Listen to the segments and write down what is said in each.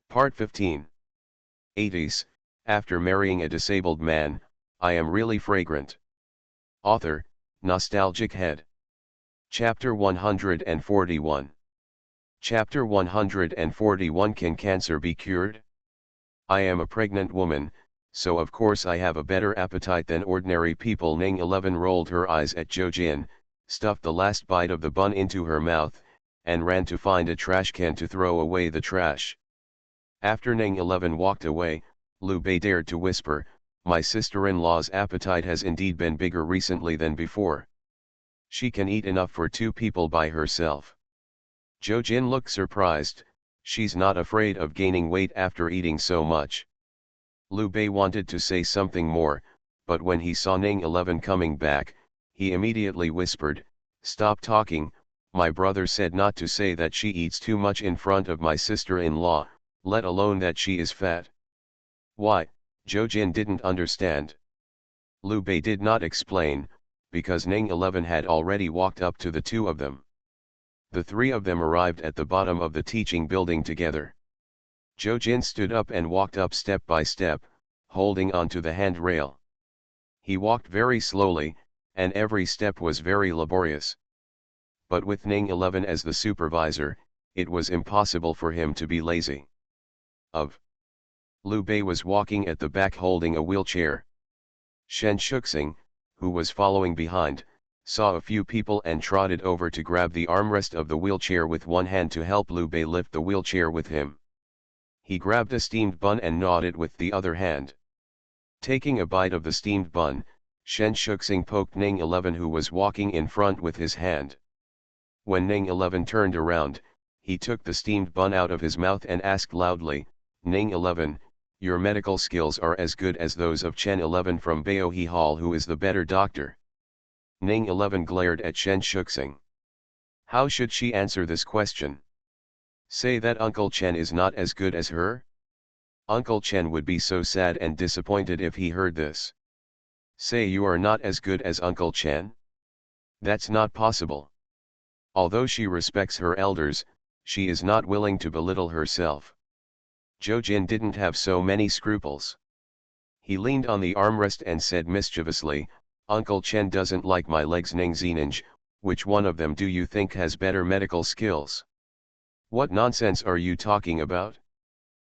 Part 15. 80s, after marrying a disabled man, I am really fragrant. Author, Nostalgic Head. Chapter 141. Chapter 141. Can cancer be cured? I am a pregnant woman, so of course I have a better appetite than ordinary people. Ning 11 rolled her eyes at Jo Jin, stuffed the last bite of the bun into her mouth, and ran to find a trash can to throw away the trash. After Ning 11 walked away, Liu Bei dared to whisper, "My sister-in-law's appetite has indeed been bigger recently than before. She can eat enough for 2 people by herself." Jo Jin looked surprised. She's not afraid of gaining weight after eating so much. Liu Bei wanted to say something more, but when he saw Ning 11 coming back, he immediately whispered, "Stop talking, my brother said not to say that she eats too much in front of my sister-in-law, let alone that she is fat." Why? Jo Jin didn't understand. Liu Bei did not explain, because Ning 11 had already walked up to the 2 of them. The 3 of them arrived at the bottom of the teaching building together. Jo Jin stood up and walked up step by step, holding onto the handrail. He walked very slowly, and every step was very laborious. But with Ning 11 as the supervisor, it was impossible for him to be lazy. Liu Bei was walking at the back holding a wheelchair. Shen Shuxing, who was following behind, saw a few people and trotted over to grab the armrest of the wheelchair with one hand to help Liu Bei lift the wheelchair with him. He grabbed a steamed bun and gnawed it with the other hand. Taking a bite of the steamed bun, Shen Shuxing poked Ning 11 who was walking in front with his hand. When Ning 11 turned around, he took the steamed bun out of his mouth and asked loudly, "Ning 11, your medical skills are as good as those of Chen 11 from Baohe Hall. Who is the better doctor?" Ning 11 glared at Shen Shuxing. How should she answer this question? Say that Uncle Chen is not as good as her? Uncle Chen would be so sad and disappointed if he heard this. Say you are not as good as Uncle Chen? That's not possible. Although she respects her elders, she is not willing to belittle herself. Jo Jin didn't have so many scruples. He leaned on the armrest and said mischievously, "Uncle Chen doesn't like my legs. Ning Zinanj, which one of them do you think has better medical skills?" What nonsense are you talking about?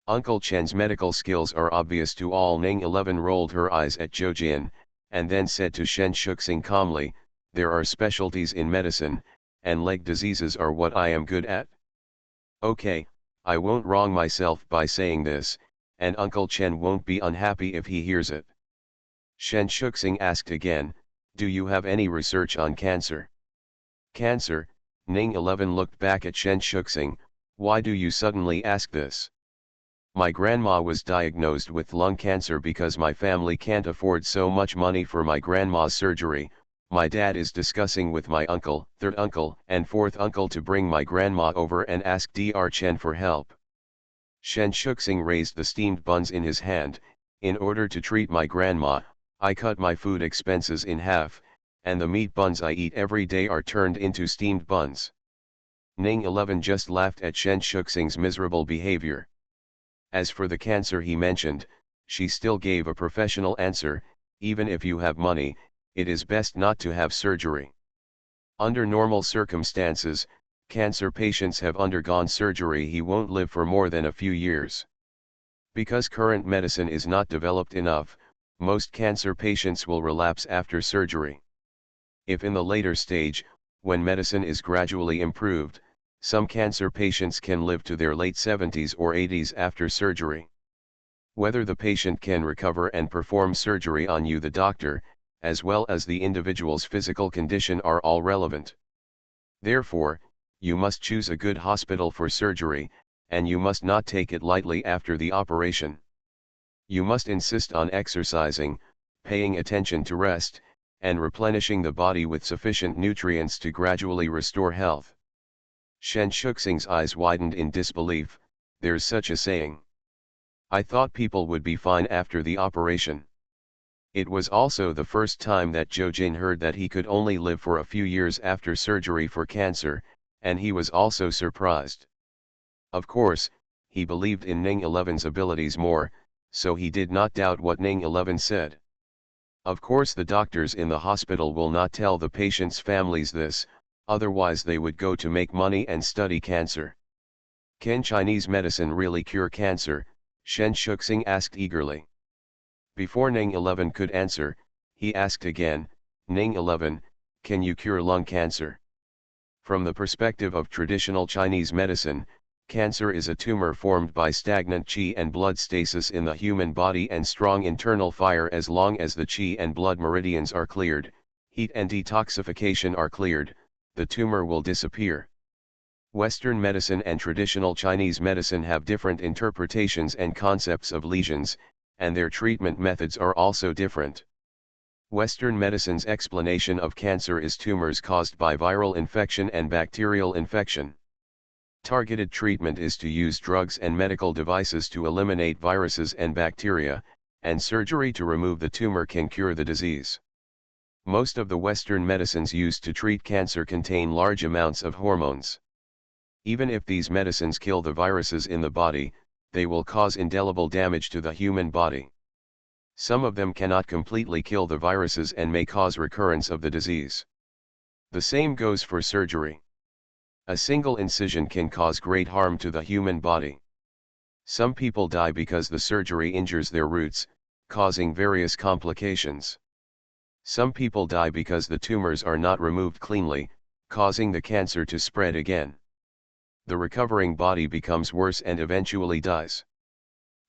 Uncle Chen's medical skills are obvious to all. Ning 11 rolled her eyes at Jo Jin, and then said to Shen Shuxing calmly, "There are specialties in medicine, and leg diseases are what I am good at. Okay, I won't wrong myself by saying this, and Uncle Chen won't be unhappy if he hears it." Shen Shuxing asked again, "Do you have any research on cancer?" Cancer? Ning 11 looked back at Shen Shuxing. "Why do you suddenly ask this?" "My grandma was diagnosed with lung cancer because my family can't afford so much money for my grandma's surgery. My dad is discussing with my uncle, 3rd uncle, and 4th uncle to bring my grandma over and ask Dr. Chen for help." Shen Shuxing raised the steamed buns in his hand. "In order to treat my grandma, I cut my food expenses in half, and the meat buns I eat every day are turned into steamed buns." Ning 11 just laughed at Shen Shuxing's miserable behavior. As for the cancer he mentioned, she still gave a professional answer, "Even if you have money, it is best not to have surgery. Under normal circumstances, cancer patients have undergone surgery. He won't live for more than a few years. Because current medicine is not developed enough, most cancer patients will relapse after surgery. If in the later stage, when medicine is gradually improved, some cancer patients can live to their late 70s or 80s after surgery. Whether the patient can recover and perform surgery on you, the doctor, as well as the individual's physical condition are all relevant. Therefore, you must choose a good hospital for surgery, and you must not take it lightly after the operation. You must insist on exercising, paying attention to rest, and replenishing the body with sufficient nutrients to gradually restore health." Shen Shuxing's eyes widened in disbelief. "There's such a saying. I thought people would be fine after the operation." It was also the first time that Jo Jin heard that he could only live for a few years after surgery for cancer, and he was also surprised. Of course, he believed in Ning 11's abilities more, so he did not doubt what Ning 11 said. Of course the doctors in the hospital will not tell the patients' families this, otherwise they would go to make money and study cancer. Can Chinese medicine really cure cancer? Shen Shuxing asked eagerly. Before Ning 11 could answer, he asked again, Ning 11, can you cure lung cancer? From the perspective of traditional Chinese medicine, cancer is a tumor formed by stagnant qi and blood stasis in the human body and strong internal fire. As long as the qi and blood meridians are cleared, heat and detoxification are cleared, the tumor will disappear. Western medicine and traditional Chinese medicine have different interpretations and concepts of lesions, and their treatment methods are also different. Western medicine's explanation of cancer is tumors caused by viral infection and bacterial infection. Targeted treatment is to use drugs and medical devices to eliminate viruses and bacteria, and surgery to remove the tumor can cure the disease. Most of the Western medicines used to treat cancer contain large amounts of hormones. Even if these medicines kill the viruses in the body, they will cause indelible damage to the human body. Some of them cannot completely kill the viruses and may cause recurrence of the disease. The same goes for surgery. A single incision can cause great harm to the human body. Some people die because the surgery injures their roots, causing various complications. Some people die because the tumors are not removed cleanly, causing the cancer to spread again. The recovering body becomes worse and eventually dies.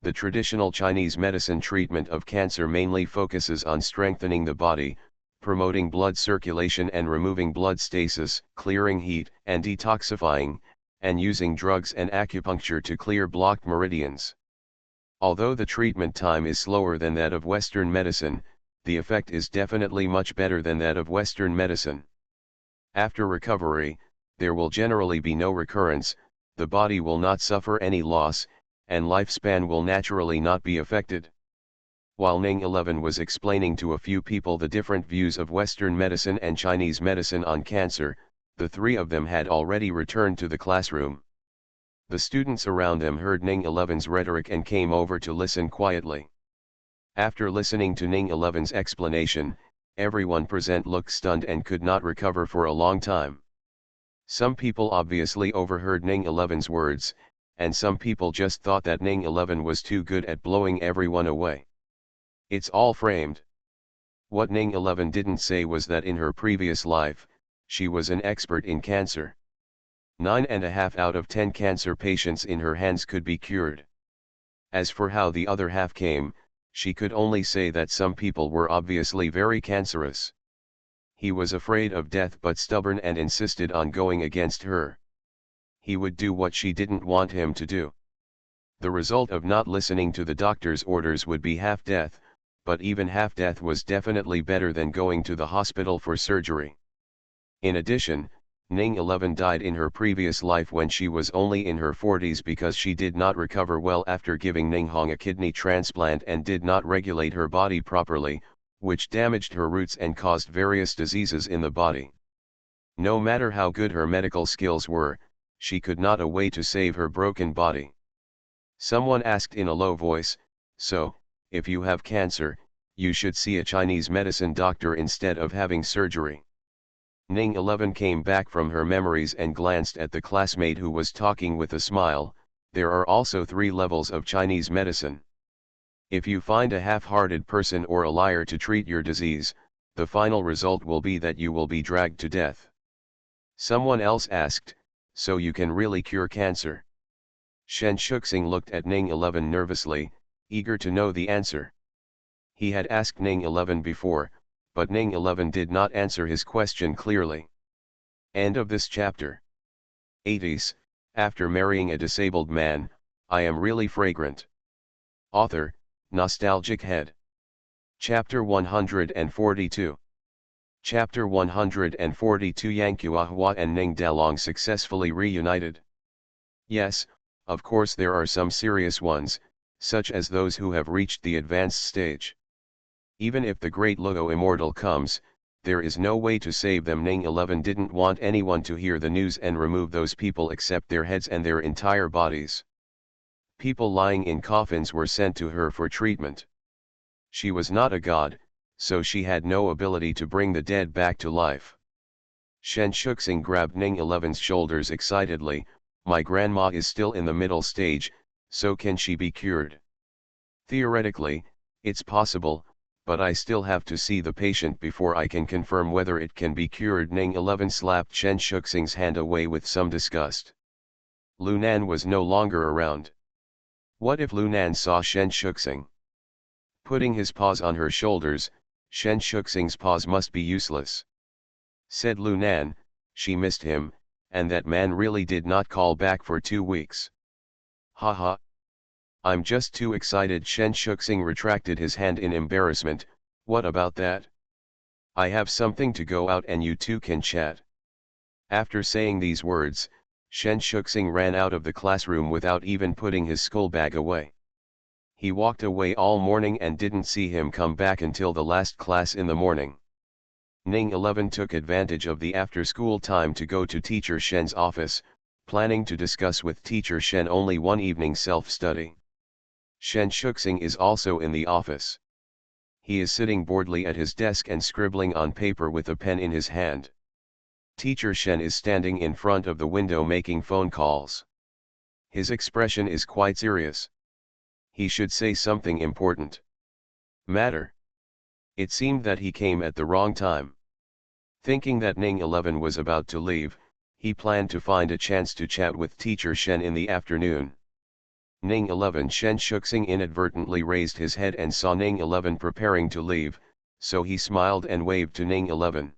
The traditional Chinese medicine treatment of cancer mainly focuses on strengthening the body, promoting blood circulation and removing blood stasis, clearing heat and detoxifying, and using drugs and acupuncture to clear blocked meridians. Although the treatment time is slower than that of Western medicine, the effect is definitely much better than that of Western medicine. After recovery, there will generally be no recurrence, the body will not suffer any loss, and lifespan will naturally not be affected. While Ning 11 was explaining to a few people the different views of Western medicine and Chinese medicine on cancer, the three of them had already returned to the classroom. The students around them heard Ning 11's rhetoric and came over to listen quietly. After listening to Ning 11's explanation, everyone present looked stunned and could not recover for a long time. Some people obviously overheard Ning 11's words, and some people just thought that Ning 11 was too good at blowing everyone away. It's all framed. What Ning 11 didn't say was that in her previous life, she was an expert in cancer. 9.5 out of 10 cancer patients in her hands could be cured. As for how the other half came, she could only say that some people were obviously very cancerous. He was afraid of death but stubborn and insisted on going against her. He would do what she didn't want him to do. The result of not listening to the doctor's orders would be half death, but even half death was definitely better than going to the hospital for surgery. In addition, Ning 11 died in her previous life when she was only in her 40s because she did not recover well after giving Ning Hong a kidney transplant and did not regulate her body properly, which damaged her roots and caused various diseases in the body. No matter how good her medical skills were, she could not a way to save her broken body. Someone asked in a low voice, so, if you have cancer, you should see a Chinese medicine doctor instead of having surgery. Ning 11 came back from her memories and glanced at the classmate who was talking with a smile. There are also 3 levels of Chinese medicine. If you find a half-hearted person or a liar to treat your disease, the final result will be that you will be dragged to death. Someone else asked, so you can really cure cancer? Shen Shuxing looked at Ning 11 nervously, eager to know the answer. He had asked Ning 11 before, but Ning 11 did not answer his question clearly. End of this chapter. 80s, after marrying a disabled man, I am really fragrant. Author, Nostalgic Head. Chapter 142. Chapter 142. Yang Kuahua and Ning Dalong successfully reunited. Yes, of course there are some serious ones, such as those who have reached the advanced stage. Even if the great Luo immortal comes, there is no way to save them. Ning 11 didn't want anyone to hear the news and remove those people except their heads and their entire bodies. People lying in coffins were sent to her for treatment. She was not a god, so she had no ability to bring the dead back to life. Shen Shuxing grabbed Ning 11's shoulders excitedly. My grandma is still in the middle stage, so can she be cured? Theoretically, it's possible, but I still have to see the patient before I can confirm whether it can be cured. Ning 11 slapped Shen Shuxing's hand away with some disgust. Lu Nan was no longer around. What if Lu Nan saw Shen Shuxing? Putting his paws on her shoulders, Shen Shuxing's paws must be useless. Said Lu Nan, she missed him, and that man really did not call back for 2 weeks. Haha. I'm just too excited. Shen Shuxing retracted his hand in embarrassment. What about that? I have something to go out and you two can chat. After saying these words, Shen Shuxing ran out of the classroom without even putting his school bag away. He walked away all morning and didn't see him come back until the last class in the morning. Ning 11 took advantage of the after-school time to go to Teacher Shen's office, planning to discuss with Teacher Shen only one evening self-study. Shen Shuxing is also in the office. He is sitting boredly at his desk and scribbling on paper with a pen in his hand. Teacher Shen is standing in front of the window making phone calls. His expression is quite serious. He should say something important. Matter. It seemed that he came at the wrong time. Thinking that Ning 11 was about to leave, he planned to find a chance to chat with Teacher Shen in the afternoon. Ning 11 Shen Shuxing inadvertently raised his head and saw Ning 11 preparing to leave, so he smiled and waved to Ning 11.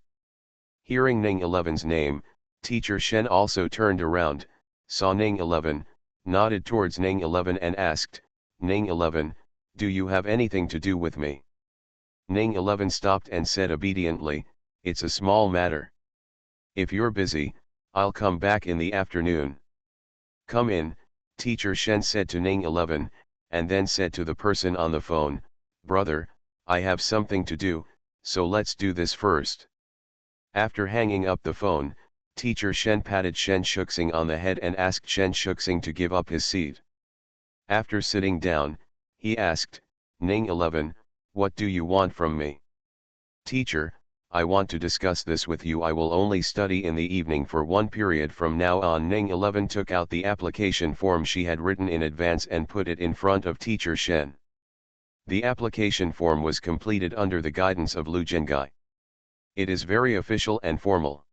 Hearing Ning 11's name, Teacher Shen also turned around, saw Ning 11, nodded towards Ning 11 and asked, Ning 11, do you have anything to do with me? Ning 11 stopped and said obediently, it's a small matter. If you're busy, I'll come back in the afternoon. Come in, Teacher Shen said to Ning 11, and then said to the person on the phone, brother, I have something to do, so let's do this first. After hanging up the phone, Teacher Shen patted Shen Shuxing on the head and asked Shen Shuxing to give up his seat. After sitting down, he asked, Ning 11, what do you want from me? Teacher, I want to discuss this with you. I will only study in the evening for 1 period from now on. Ning 11 took out the application form she had written in advance and put it in front of Teacher Shen. The application form was completed under the guidance of Lu Zhengai. It is very official and formal.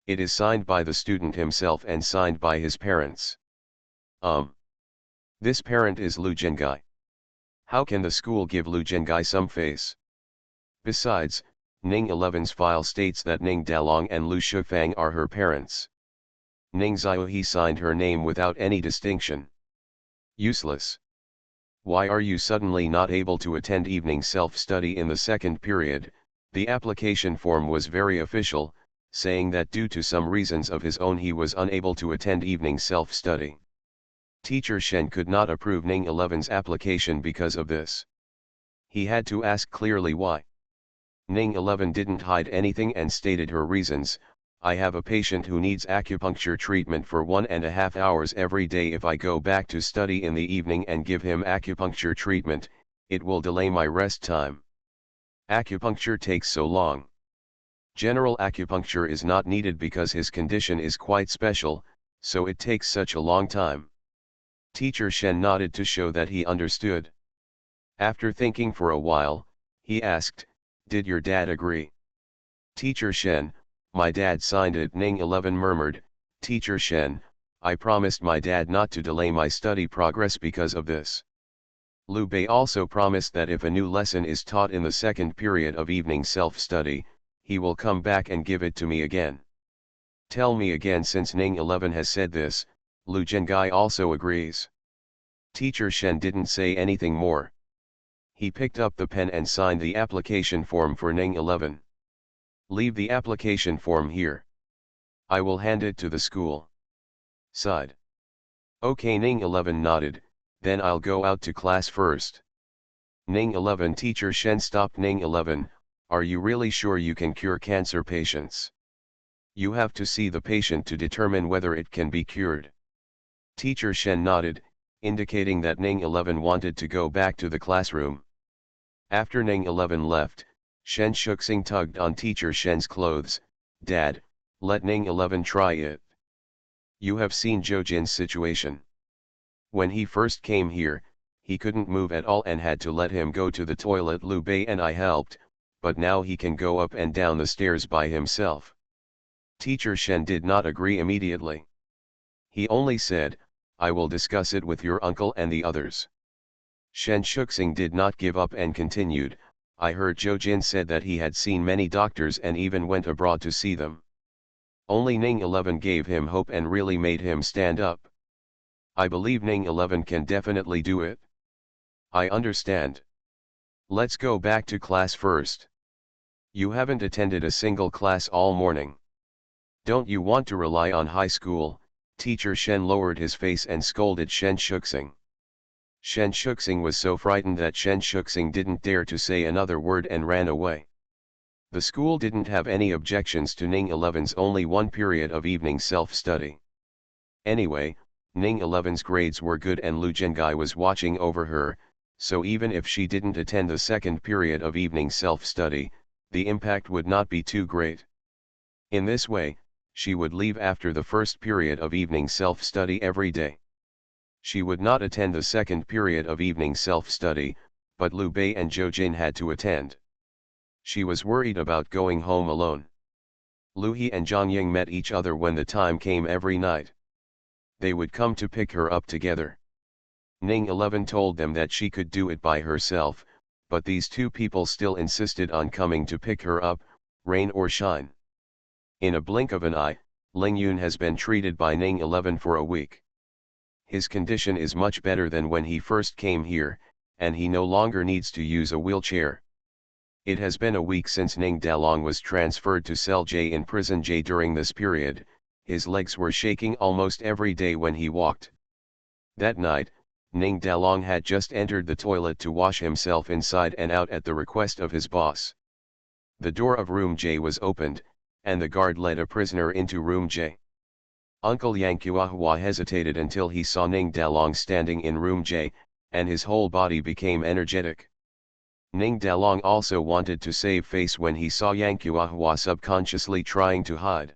It is signed by the student himself and signed by his parents. This parent is Lu Zhengai. How can the school give Lu Zhengai some face? Besides, Ning 11's file states that Ning Dalong and Lu Shufang are her parents. Ning Xiaohe signed her name without any distinction. Useless. Why are you suddenly not able to attend evening self-study in the 2nd period? The application form was very official, saying that due to some reasons of his own he was unable to attend evening self-study. Teacher Shen could not approve Ning 11's application because of this. He had to ask clearly why. Ning 11 didn't hide anything and stated her reasons. I have a patient who needs acupuncture treatment for 1.5 hours every day. If I go back to study in the evening and give him acupuncture treatment, it will delay my rest time. Acupuncture takes so long. General acupuncture is not needed because his condition is quite special, so it takes such a long time. Teacher Shen nodded to show that he understood. After thinking for a while, he asked, did your dad agree? Teacher Shen, my dad signed it. Ning 11 murmured, Teacher Shen, I promised my dad not to delay my study progress because of this. Liu Bei also promised that if a new lesson is taught in the 2nd period of evening self-study, he will come back and give it to me again. Tell me again. Since Ning 11 has said this, Lu Zhengai also agrees. Teacher Shen didn't say anything more. He picked up the pen and signed the application form for Ning 11. Leave the application form here. I will hand it to the school. Sighed. Okay. Ning 11 nodded, then I'll go out to class first. Ning 11 Teacher Shen stopped Ning 11, are you really sure you can cure cancer patients? You have to see the patient to determine whether it can be cured. Teacher Shen nodded, indicating that Ning 11 wanted to go back to the classroom. After Ning 11 left, Shen Shuxing tugged on teacher Shen's clothes. "Dad, let Ning 11 try it. You have seen Zhou situation. When he first came here, he couldn't move at all and had to let him go to the toilet. Liu Bei and I helped, but now he can go up and down the stairs by himself." Teacher Shen did not agree immediately. He only said, "I will discuss it with your uncle and the others." Shen Shuxing did not give up and continued, "I heard Zhou Jin said that he had seen many doctors and even went abroad to see them. Only Ning 11 gave him hope and really made him stand up. I believe Ning 11 can definitely do it." "I understand. Let's go back to class first. You haven't attended a single class all morning. Don't you want to rely on high school?" Teacher Shen lowered his face and scolded Shen Shuxing. Shen Shuxing was so frightened that Shen Shuxing didn't dare to say another word and ran away. The school didn't have any objections to Ning 11's only one period of evening self-study. Anyway, Ning 11's grades were good and Lu Zhengai was watching over her, so even if she didn't attend the second period of evening self-study, the impact would not be too great. In this way, she would leave after the first period of evening self-study every day. She would not attend the second period of evening self-study, but Liu Bei and Zhou Jin had to attend. She was worried about going home alone. Lu He and Zhang Ying met each other when the time came every night. They would come to pick her up together. Ning 11 told them that she could do it by herself, but these two people still insisted on coming to pick her up, rain or shine. In a blink of an eye, Ling Yun has been treated by Ning 11 for a week. His condition is much better than when he first came here, and he no longer needs to use a wheelchair. It has been a week since Ning Dalong was transferred to Cell J in Prison J. During this period, his legs were shaking almost every day when he walked. That night, Ning Dalong had just entered the toilet to wash himself inside and out at the request of his boss. The door of room J was opened, and the guard led a prisoner into room J. Uncle Yang Kuahua hesitated until he saw Ning Dalong standing in room J, and his whole body became energetic. Ning Dalong also wanted to save face when he saw Yang Kuahua subconsciously trying to hide.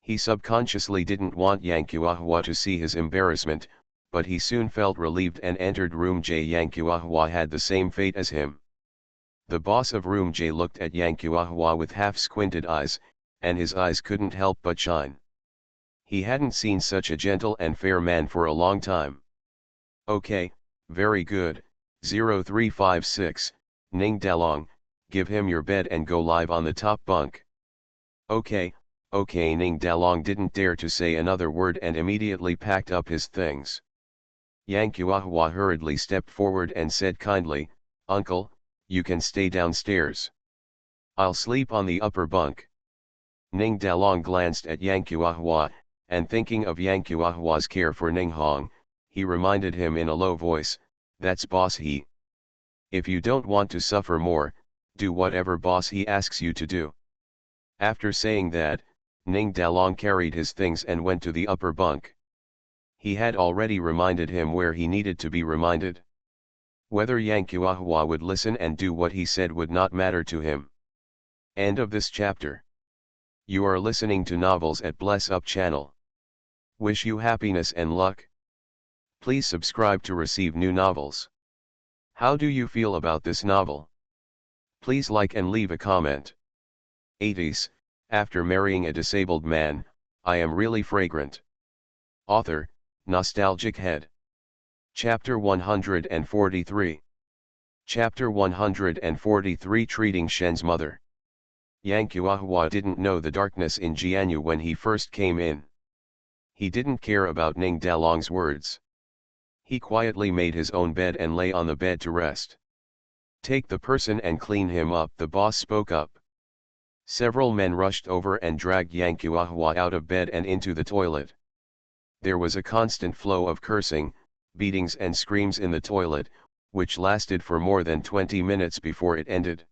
He subconsciously didn't want Yang Kuahua to see his embarrassment, but he soon felt relieved and entered room J. Yang Kuahua had the same fate as him. The boss of room J looked at Yang Kuahua with half-squinted eyes, and his eyes couldn't help but shine. He hadn't seen such a gentle and fair man for a long time. "Okay, very good, 0356, Ning Dalong, give him your bed and go live on the top bunk." Okay, Ning Dalong didn't dare to say another word and immediately packed up his things. Yang Kuahua hurriedly stepped forward and said kindly, "Uncle, you can stay downstairs. I'll sleep on the upper bunk." Ning Dalong glanced at Yang Kuahua, and thinking of Yang Kuahua's care for Ning Hong, he reminded him in a low voice, "That's Boss He. If you don't want to suffer more, do whatever Boss He asks you to do." After saying that, Ning Dalong carried his things and went to the upper bunk. He had already reminded him where he needed to be reminded. Whether Yang Kuahua would listen and do what he said would not matter to him. End of this chapter. You are listening to Novels at Bless Up channel. Wish you happiness and luck. Please subscribe to receive new novels. How do you feel about this novel? Please like and leave a comment. 80s, after marrying a disabled man, I am really fragrant. Author, Nostalgic Head. Chapter 143. Chapter 143 Treating Shen's Mother. Yang Kuahua didn't know the darkness in Jianyu when he first came in. He didn't care about Ning Dalong's words. He quietly made his own bed and lay on the bed to rest. "Take the person and clean him up," the boss spoke up. Several men rushed over and dragged Yang Kuahua out of bed and into the toilet. There was a constant flow of cursing, beatings and screams in the toilet, which lasted for more than 20 minutes before it ended.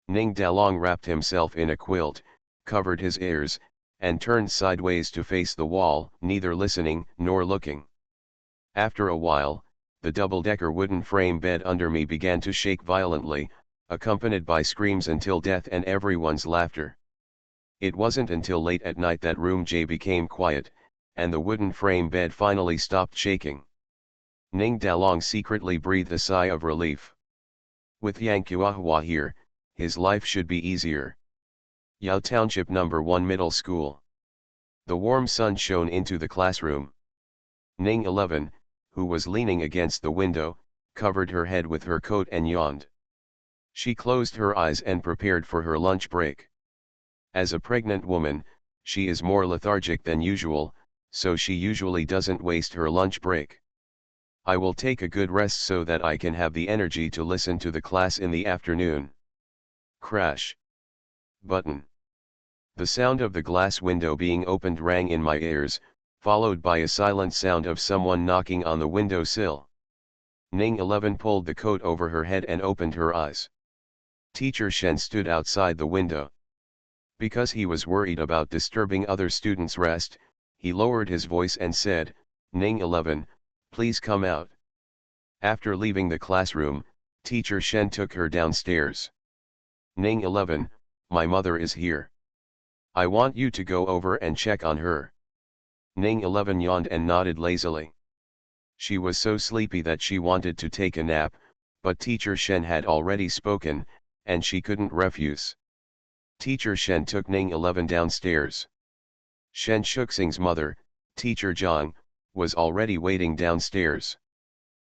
Ning Dalong wrapped himself in a quilt, covered his ears, and turned sideways to face the wall, neither listening nor looking. After a while, the double-decker wooden frame bed under me began to shake violently, accompanied by screams until death and everyone's laughter. It wasn't until late at night that room J became quiet, and the wooden frame bed finally stopped shaking. Ning Dalong secretly breathed a sigh of relief. With Yang Kuahua here, his life should be easier. Yao Township No. 1 Middle School. The warm sun shone into the classroom. Ning 11, who was leaning against the window, covered her head with her coat and yawned. She closed her eyes and prepared for her lunch break. As a pregnant woman, she is more lethargic than usual, so she usually doesn't waste her lunch break. I will take a good rest so that I can have the energy to listen to the class in the afternoon. Crash. Button. The sound of the glass window being opened rang in my ears, followed by a silent sound of someone knocking on the window sill. Ning 11 pulled the coat over her head and opened her eyes. Teacher Shen stood outside the window. Because he was worried about disturbing other students' rest, he lowered his voice and said, "Ning 11, please come out." After leaving the classroom, Teacher Shen took her downstairs. "Ning 11, my mother is here. I want you to go over and check on her." Ning 11 yawned and nodded lazily. She was so sleepy that she wanted to take a nap, but Teacher Shen had already spoken, and she couldn't refuse. Teacher Shen took Ning 11 downstairs. Shen Shuxing's mother, Teacher Zhang, was already waiting downstairs.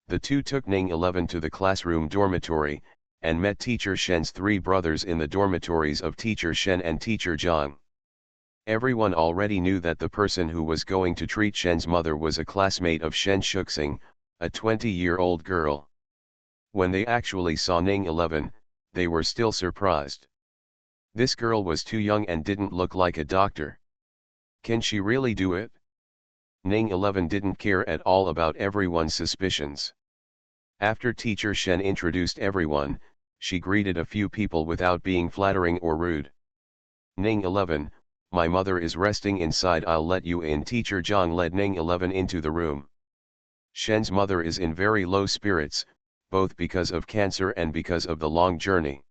The two took Ning 11 to the classroom dormitory, and met Teacher Shen's three brothers in the dormitories of Teacher Shen and Teacher Zhang. Everyone already knew that the person who was going to treat Shen's mother was a classmate of Shen Shuxing, a 20-year-old girl. When they actually saw Ning 11, they were still surprised. This girl was too young and didn't look like a doctor. Can she really do it? Ning 11 didn't care at all about everyone's suspicions. After Teacher Shen introduced everyone, she greeted a few people without being flattering or rude. "Ning 11, my mother is resting inside, I'll let you in." Teacher Zhang led Ning 11 into the room. Shen's mother is in very low spirits, both because of cancer and because of the long journey.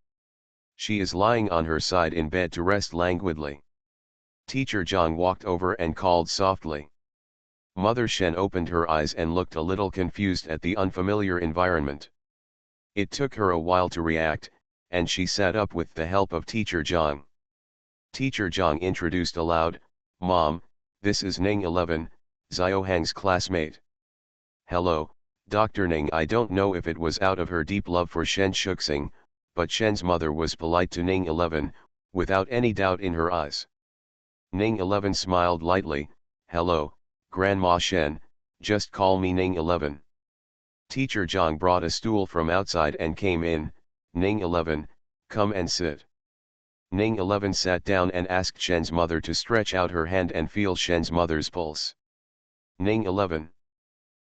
She is lying on her side in bed to rest languidly. Teacher Zhang walked over and called softly. Mother Shen opened her eyes and looked a little confused at the unfamiliar environment. It took her a while to react, and she sat up with the help of Teacher Zhang. Teacher Zhang introduced aloud, "Mom, this is Ning 11, Xiaohang's classmate." "Hello, Dr. Ning." I don't know if it was out of her deep love for Shen Shuxing, but Shen's mother was polite to Ning 11, without any doubt in her eyes. Ning 11 smiled lightly, "Hello, Grandma Shen, just call me Ning 11. Teacher Zhang brought a stool from outside and came in. "Ning 11, come and sit." Ning 11 sat down and asked Shen's mother to stretch out her hand and feel Shen's mother's pulse. "Ning 11.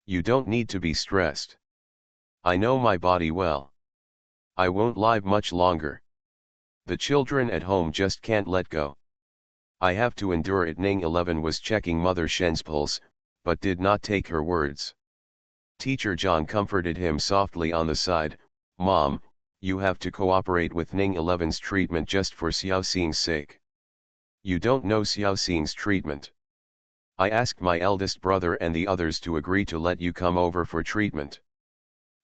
You don't need to be stressed. I know my body well. I won't live much longer. The children at home just can't let go. I have to endure it." Ning 11 was checking Mother Shen's pulse, but did not take her words. Teacher Zhang comforted him softly on the side, "Mom, you have to cooperate with Ning 11's treatment just for Xiaoxing's sake. You don't know Xiaoxing's treatment. I asked my eldest brother and the others to agree to let you come over for treatment.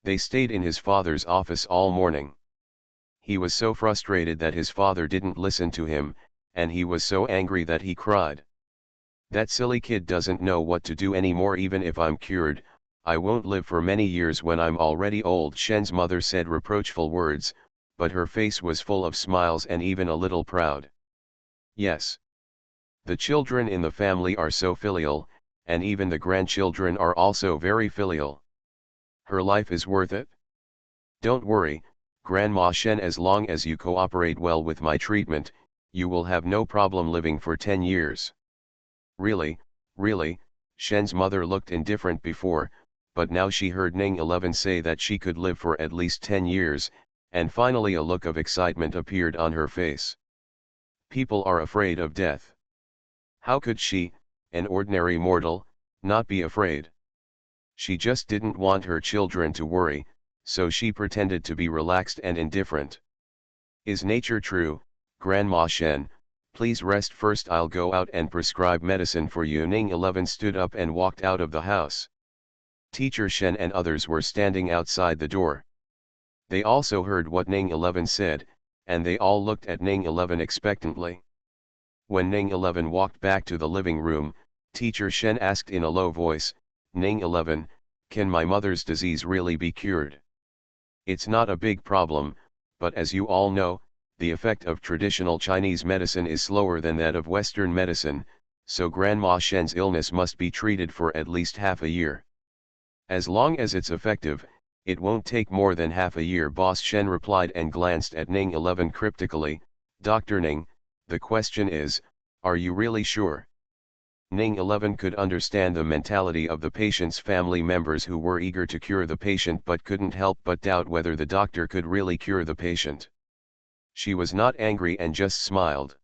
They stayed in his father's office all morning. He was so frustrated that his father didn't listen to him, and he was so angry that he cried. That silly kid doesn't know what to do anymore. Even if I'm cured, I won't live for many years when I'm already old." Shen's mother said reproachful words, but her face was full of smiles and even a little proud. Yes. The children in the family are so filial, and even the grandchildren are also very filial. Her life is worth it. Don't worry, Grandma Shen, as long as you cooperate well with my treatment, you will have no problem living for 10 years. Really, really, Shen's mother looked indifferent before, but now she heard Ning 11 say that she could live for at least 10 years, and finally a look of excitement appeared on her face. People are afraid of death. How could she, an ordinary mortal, not be afraid? She just didn't want her children to worry, so she pretended to be relaxed and indifferent. Is nature true, Grandma Shen? Please rest first, I'll go out and prescribe medicine for you. Ning 11 stood up and walked out of the house. Teacher Shen and others were standing outside the door. They also heard what Ning 11 said, and they all looked at Ning 11 expectantly. When Ning 11 walked back to the living room, Teacher Shen asked in a low voice, Ning 11, can my mother's disease really be cured? It's not a big problem, but as you all know, the effect of traditional Chinese medicine is slower than that of Western medicine, so Grandma Shen's illness must be treated for at least half a year. As long as it's effective, it won't take more than half a year, Boss Shen replied and glanced at Ning 11 cryptically. Dr. Ning, the question is, are you really sure? Ning 11 could understand the mentality of the patient's family members who were eager to cure the patient but couldn't help but doubt whether the doctor could really cure the patient. She was not angry and just smiled.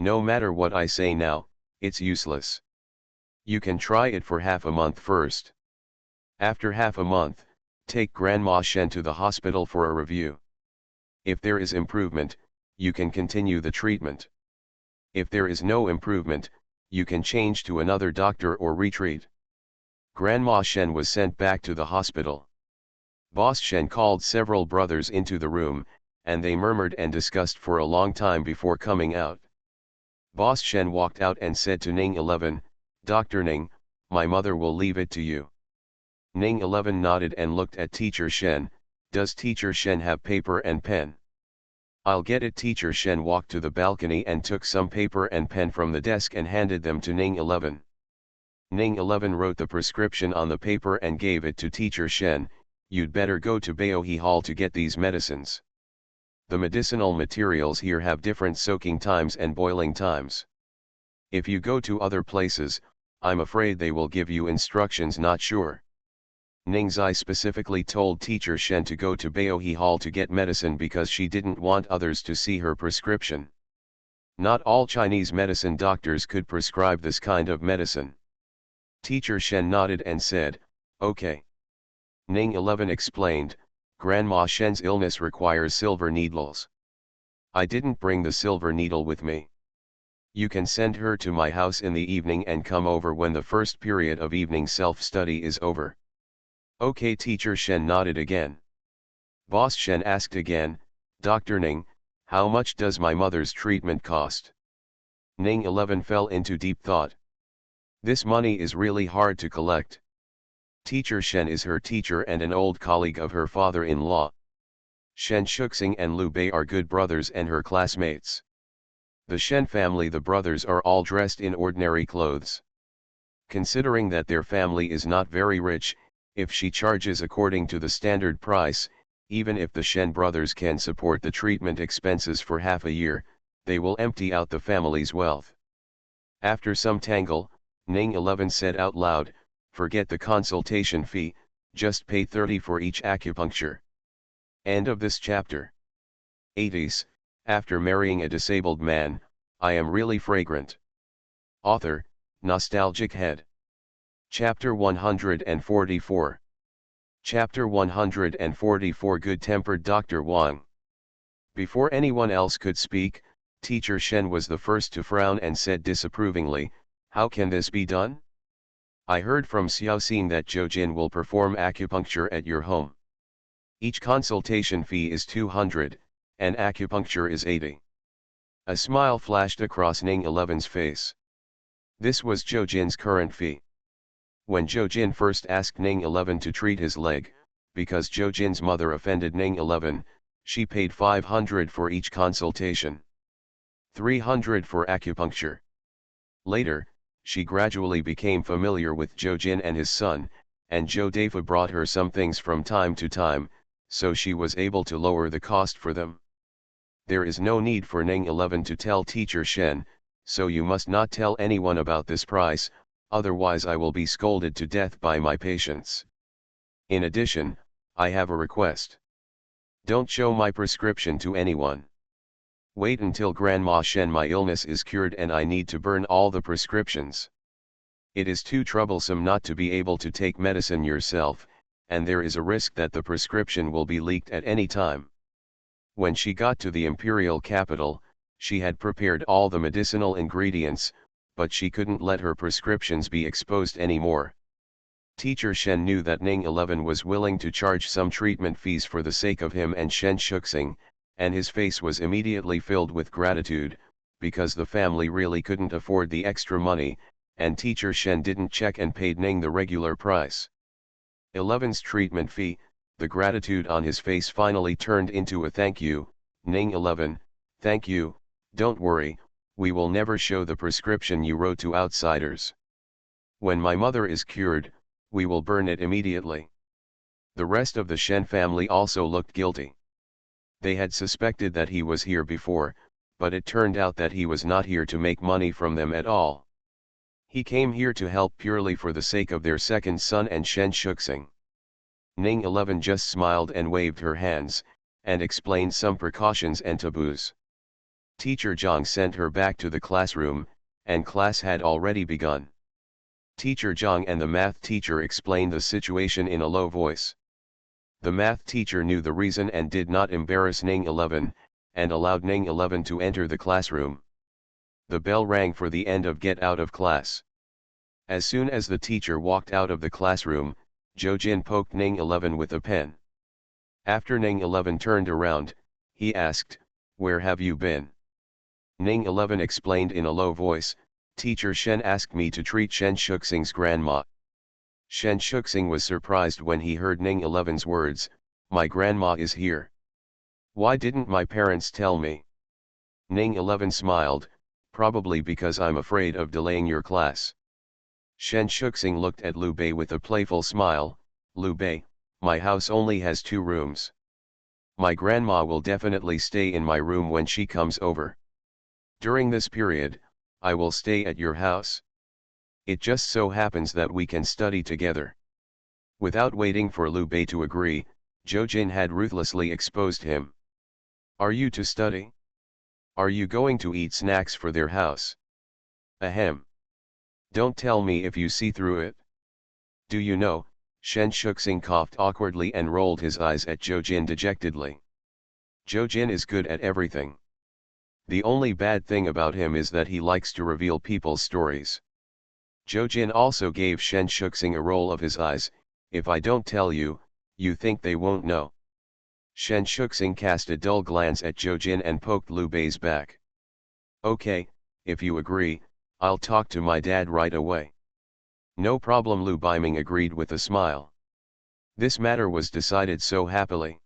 No matter what I say now, it's useless. You can try it for half a month first. After half a month, take Grandma Shen to the hospital for a review. If there is improvement, you can continue the treatment. If there is no improvement, you can change to another doctor or retreat. Grandma Shen was sent back to the hospital. Boss Shen called several brothers into the room, and they murmured and discussed for a long time before coming out. Boss Shen walked out and said to Ning 11, Dr. Ning, my mother will leave it to you. Ning 11 nodded and looked at Teacher Shen. Does Teacher Shen have paper and pen? I'll get it. Teacher Shen walked to the balcony and took some paper and pen from the desk and handed them to Ning 11. Ning 11 wrote the prescription on the paper and gave it to Teacher Shen. You'd better go to Baohe Hall to get these medicines. The medicinal materials here have different soaking times and boiling times. If you go to other places, I'm afraid they will give you instructions not sure. Ning Zai specifically told Teacher Shen to go to Baohe Hall to get medicine because she didn't want others to see her prescription. Not all Chinese medicine doctors could prescribe this kind of medicine. Teacher Shen nodded and said, okay. Ning 11 explained, Grandma Shen's illness requires silver needles. I didn't bring the silver needle with me. You can send her to my house in the evening and come over when the first period of evening self-study is over. Okay. Teacher Shen nodded again. Boss Shen asked again, Dr. Ning, how much does my mother's treatment cost? Ning 11 fell into deep thought. This money is really hard to collect. Teacher Shen is her teacher and an old colleague of her father-in-law. Shen Shuxing and Liu Bei are good brothers and her classmates. The Shen family, the brothers are all dressed in ordinary clothes. Considering that their family is not very rich, if she charges according to the standard price, even if the Shen brothers can support the treatment expenses for half a year, they will empty out the family's wealth. After some tangle, Ning 11 said out loud, forget the consultation fee, just pay 30 for each acupuncture. End of this chapter. 80s, after marrying a disabled man, I am really fragrant. Author, Nostalgic Head. Chapter 144. Chapter 144. Good-tempered Dr. Wang. Before anyone else could speak, Teacher Shen was the first to frown and said disapprovingly, how can this be done? I heard from Xiao Xin that Zhou Jin will perform acupuncture at your home. Each consultation fee is 200, and acupuncture is 80. A smile flashed across Ning 11's face. This was Zhou Jin's current fee. When Zhou Jin first asked Ning 11 to treat his leg, because Zhou Jin's mother offended Ning 11, she paid 500 for each consultation. 300 for acupuncture. Later, she gradually became familiar with Zhou Jin and his son, and Zhou Daifa brought her some things from time to time, so she was able to lower the cost for them. There is no need for Ning 11 to tell Teacher Shen, so you must not tell anyone about this price, otherwise I will be scolded to death by my patients. In addition, I have a request. Don't show my prescription to anyone. Wait until Grandma Shen my illness is cured and I need to burn all the prescriptions. It is too troublesome not to be able to take medicine yourself, and there is a risk that the prescription will be leaked at any time. When she got to the imperial capital, she had prepared all the medicinal ingredients, but she couldn't let her prescriptions be exposed anymore. Teacher Shen knew that Ning 11 was willing to charge some treatment fees for the sake of him and Shen Shuxing, and his face was immediately filled with gratitude, because the family really couldn't afford the extra money, and Teacher Shen didn't check and paid Ning the regular price. 11's treatment fee. The gratitude on his face finally turned into a thank you. Ning 11, thank you, don't worry, we will never show the prescription you wrote to outsiders. When my mother is cured, we will burn it immediately. The rest of the Shen family also looked guilty. They had suspected that he was here before, but it turned out that he was not here to make money from them at all. He came here to help purely for the sake of their second son and Shen Shuxing. Ning 11 just smiled and waved her hands, and explained some precautions and taboos. Teacher Zhang sent her back to the classroom, and class had already begun. Teacher Zhang and the math teacher explained the situation in a low voice. The math teacher knew the reason and did not embarrass Ning 11, and allowed Ning 11 to enter the classroom. The bell rang for the end of get out of class. As soon as the teacher walked out of the classroom, Zhou Jin poked Ning 11 with a pen. After Ning 11 turned around, he asked, "Where have you been?" Ning 11 explained in a low voice, "Teacher Shen asked me to treat Shen Shuxing's grandma." Shen Shuxing was surprised when he heard Ning 11's words, "My grandma is here. Why didn't my parents tell me?" Ning 11 smiled, "Probably because I'm afraid of delaying your class." Shen Shuxing looked at Liu Bei with a playful smile, "Liu Bei, my house only has 2 rooms. My grandma will definitely stay in my room when she comes over. During this period, I will stay at your house. It just so happens that we can study together." Without waiting for Liu Bei to agree, Zhou Jin had ruthlessly exposed him. "Are you to study? Are you going to eat snacks for their house? Ahem. Don't tell me if you see through it. Do you know?" Shen Shuxing coughed awkwardly and rolled his eyes at Zhou Jin dejectedly. "Zhou Jin is good at everything. The only bad thing about him is that he likes to reveal people's stories." Zhou Jin also gave Shen Shuxing a roll of his eyes, "If I don't tell you, you think they won't know." Shen Shuxing cast a dull glance at Zhou Jin and poked Liu Bei's back. "Okay, if you agree, I'll talk to my dad right away." "No problem," Liu Beiming agreed with a smile. This matter was decided so happily.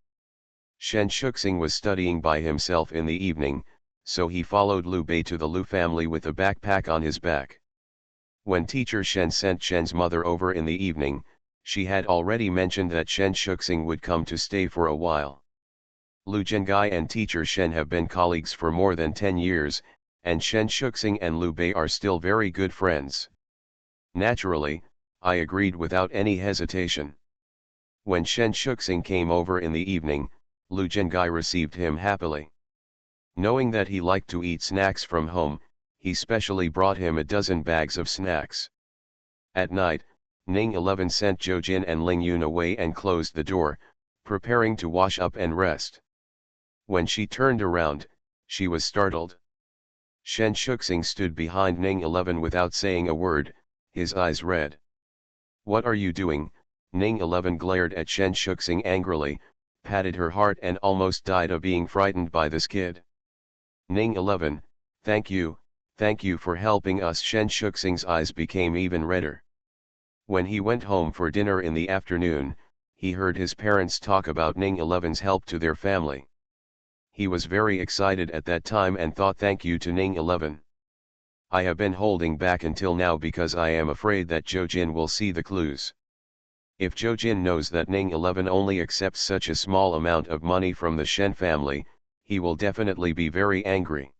Shen Shuxing was studying by himself in the evening, so he followed Liu Bei to the Liu family with a backpack on his back. When teacher Shen sent Shen's mother over in the evening, she had already mentioned that Shen Shuxing would come to stay for a while. Liu Zhengai and teacher Shen have been colleagues for more than 10 years, and Shen Shuxing and Liu Bei are still very good friends. Naturally, I agreed without any hesitation. When Shen Shuxing came over in the evening, Liu Zhengai received him happily. Knowing that he liked to eat snacks from home, he specially brought him a dozen bags of snacks. At night, Ning 11 sent Zhou Jin and Ling Yun away and closed the door, preparing to wash up and rest. When she turned around, she was startled. Shen Shuxing stood behind Ning 11 without saying a word, his eyes red. "What are you doing?" Ning 11 glared at Shen Shuxing angrily, patted her heart and almost died of being frightened by this kid. Ning 11, thank you for helping us." Shen Shuxing's eyes became even redder. When he went home for dinner in the afternoon, he heard his parents talk about Ning 11's help to their family. He was very excited at that time and thought, "Thank you to Ning 11. I have been holding back until now because I am afraid that Zhou Jin will see the clues. If Zhou Jin knows that Ning 11 only accepts such a small amount of money from the Shen family, he will definitely be very angry.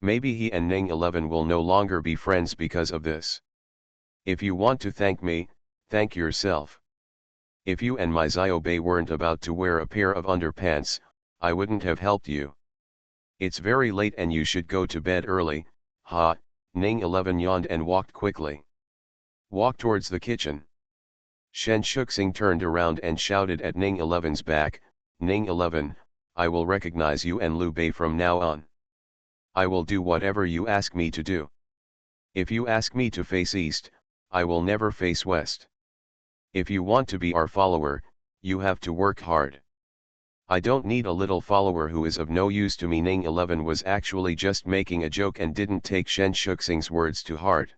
Maybe he and Ning 11 will no longer be friends because of this. If you want to thank me, thank yourself. If you and my Xiaobei weren't about to wear a pair of underpants, I wouldn't have helped you. It's very late and you should go to bed early." Ha, Ning 11 yawned and walked quickly. Walk towards the kitchen. Shen Shuxing turned around and shouted at Ning 11's back, Ning 11, I will recognize you and Liu Bei from now on. I will do whatever you ask me to do. If you ask me to face east, I will never face west. If you want to be our follower, you have to work hard. I don't need a little follower who is of no use to me. Ning 11 was actually just making a joke and didn't take Shen Shuxing's words to heart.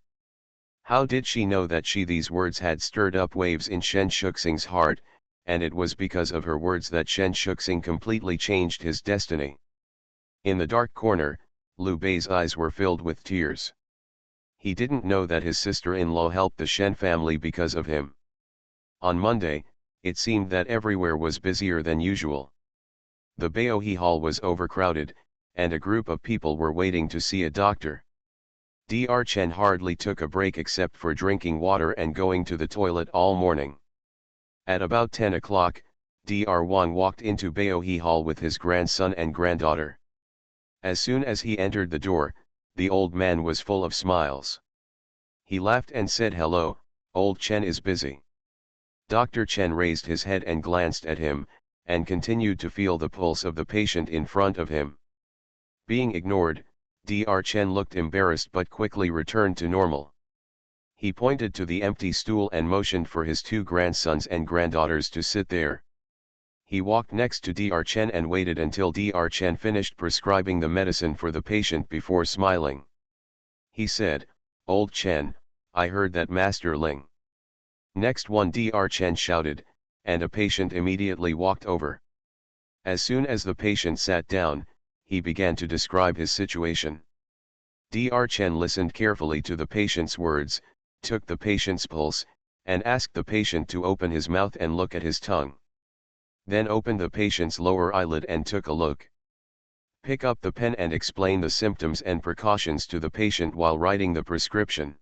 How did she know that these words had stirred up waves in Shen Shuxing's heart, and it was because of her words that Shen Shuxing completely changed his destiny. In the dark corner, Liu Bei's eyes were filled with tears. He didn't know that his sister-in-law helped the Shen family because of him. On Monday, it seemed that everywhere was busier than usual. The Baohe Hall was overcrowded, and a group of people were waiting to see a doctor. Dr. Chen hardly took a break except for drinking water and going to the toilet all morning. At about 10 o'clock, Dr. Wang walked into Baohe Hall with his grandson and granddaughter. As soon as he entered the door, the old man was full of smiles. He laughed and said, "Hello, old Chen is busy." Dr. Chen raised his head and glanced at him, and continued to feel the pulse of the patient in front of him. Being ignored, Dr. Chen looked embarrassed but quickly returned to normal. He pointed to the empty stool and motioned for his two grandsons and granddaughters to sit there. He walked next to Dr. Chen and waited until Dr. Chen finished prescribing the medicine for the patient before smiling. He said, "Old Chen, I heard that Master Ling." Next one, Dr. Chen shouted, and a patient immediately walked over. As soon as the patient sat down, he began to describe his situation. Dr. Chen listened carefully to the patient's words, took the patient's pulse, and asked the patient to open his mouth and look at his tongue. Then opened the patient's lower eyelid and took a look. Pick up the pen and explain the symptoms and precautions to the patient while writing the prescription.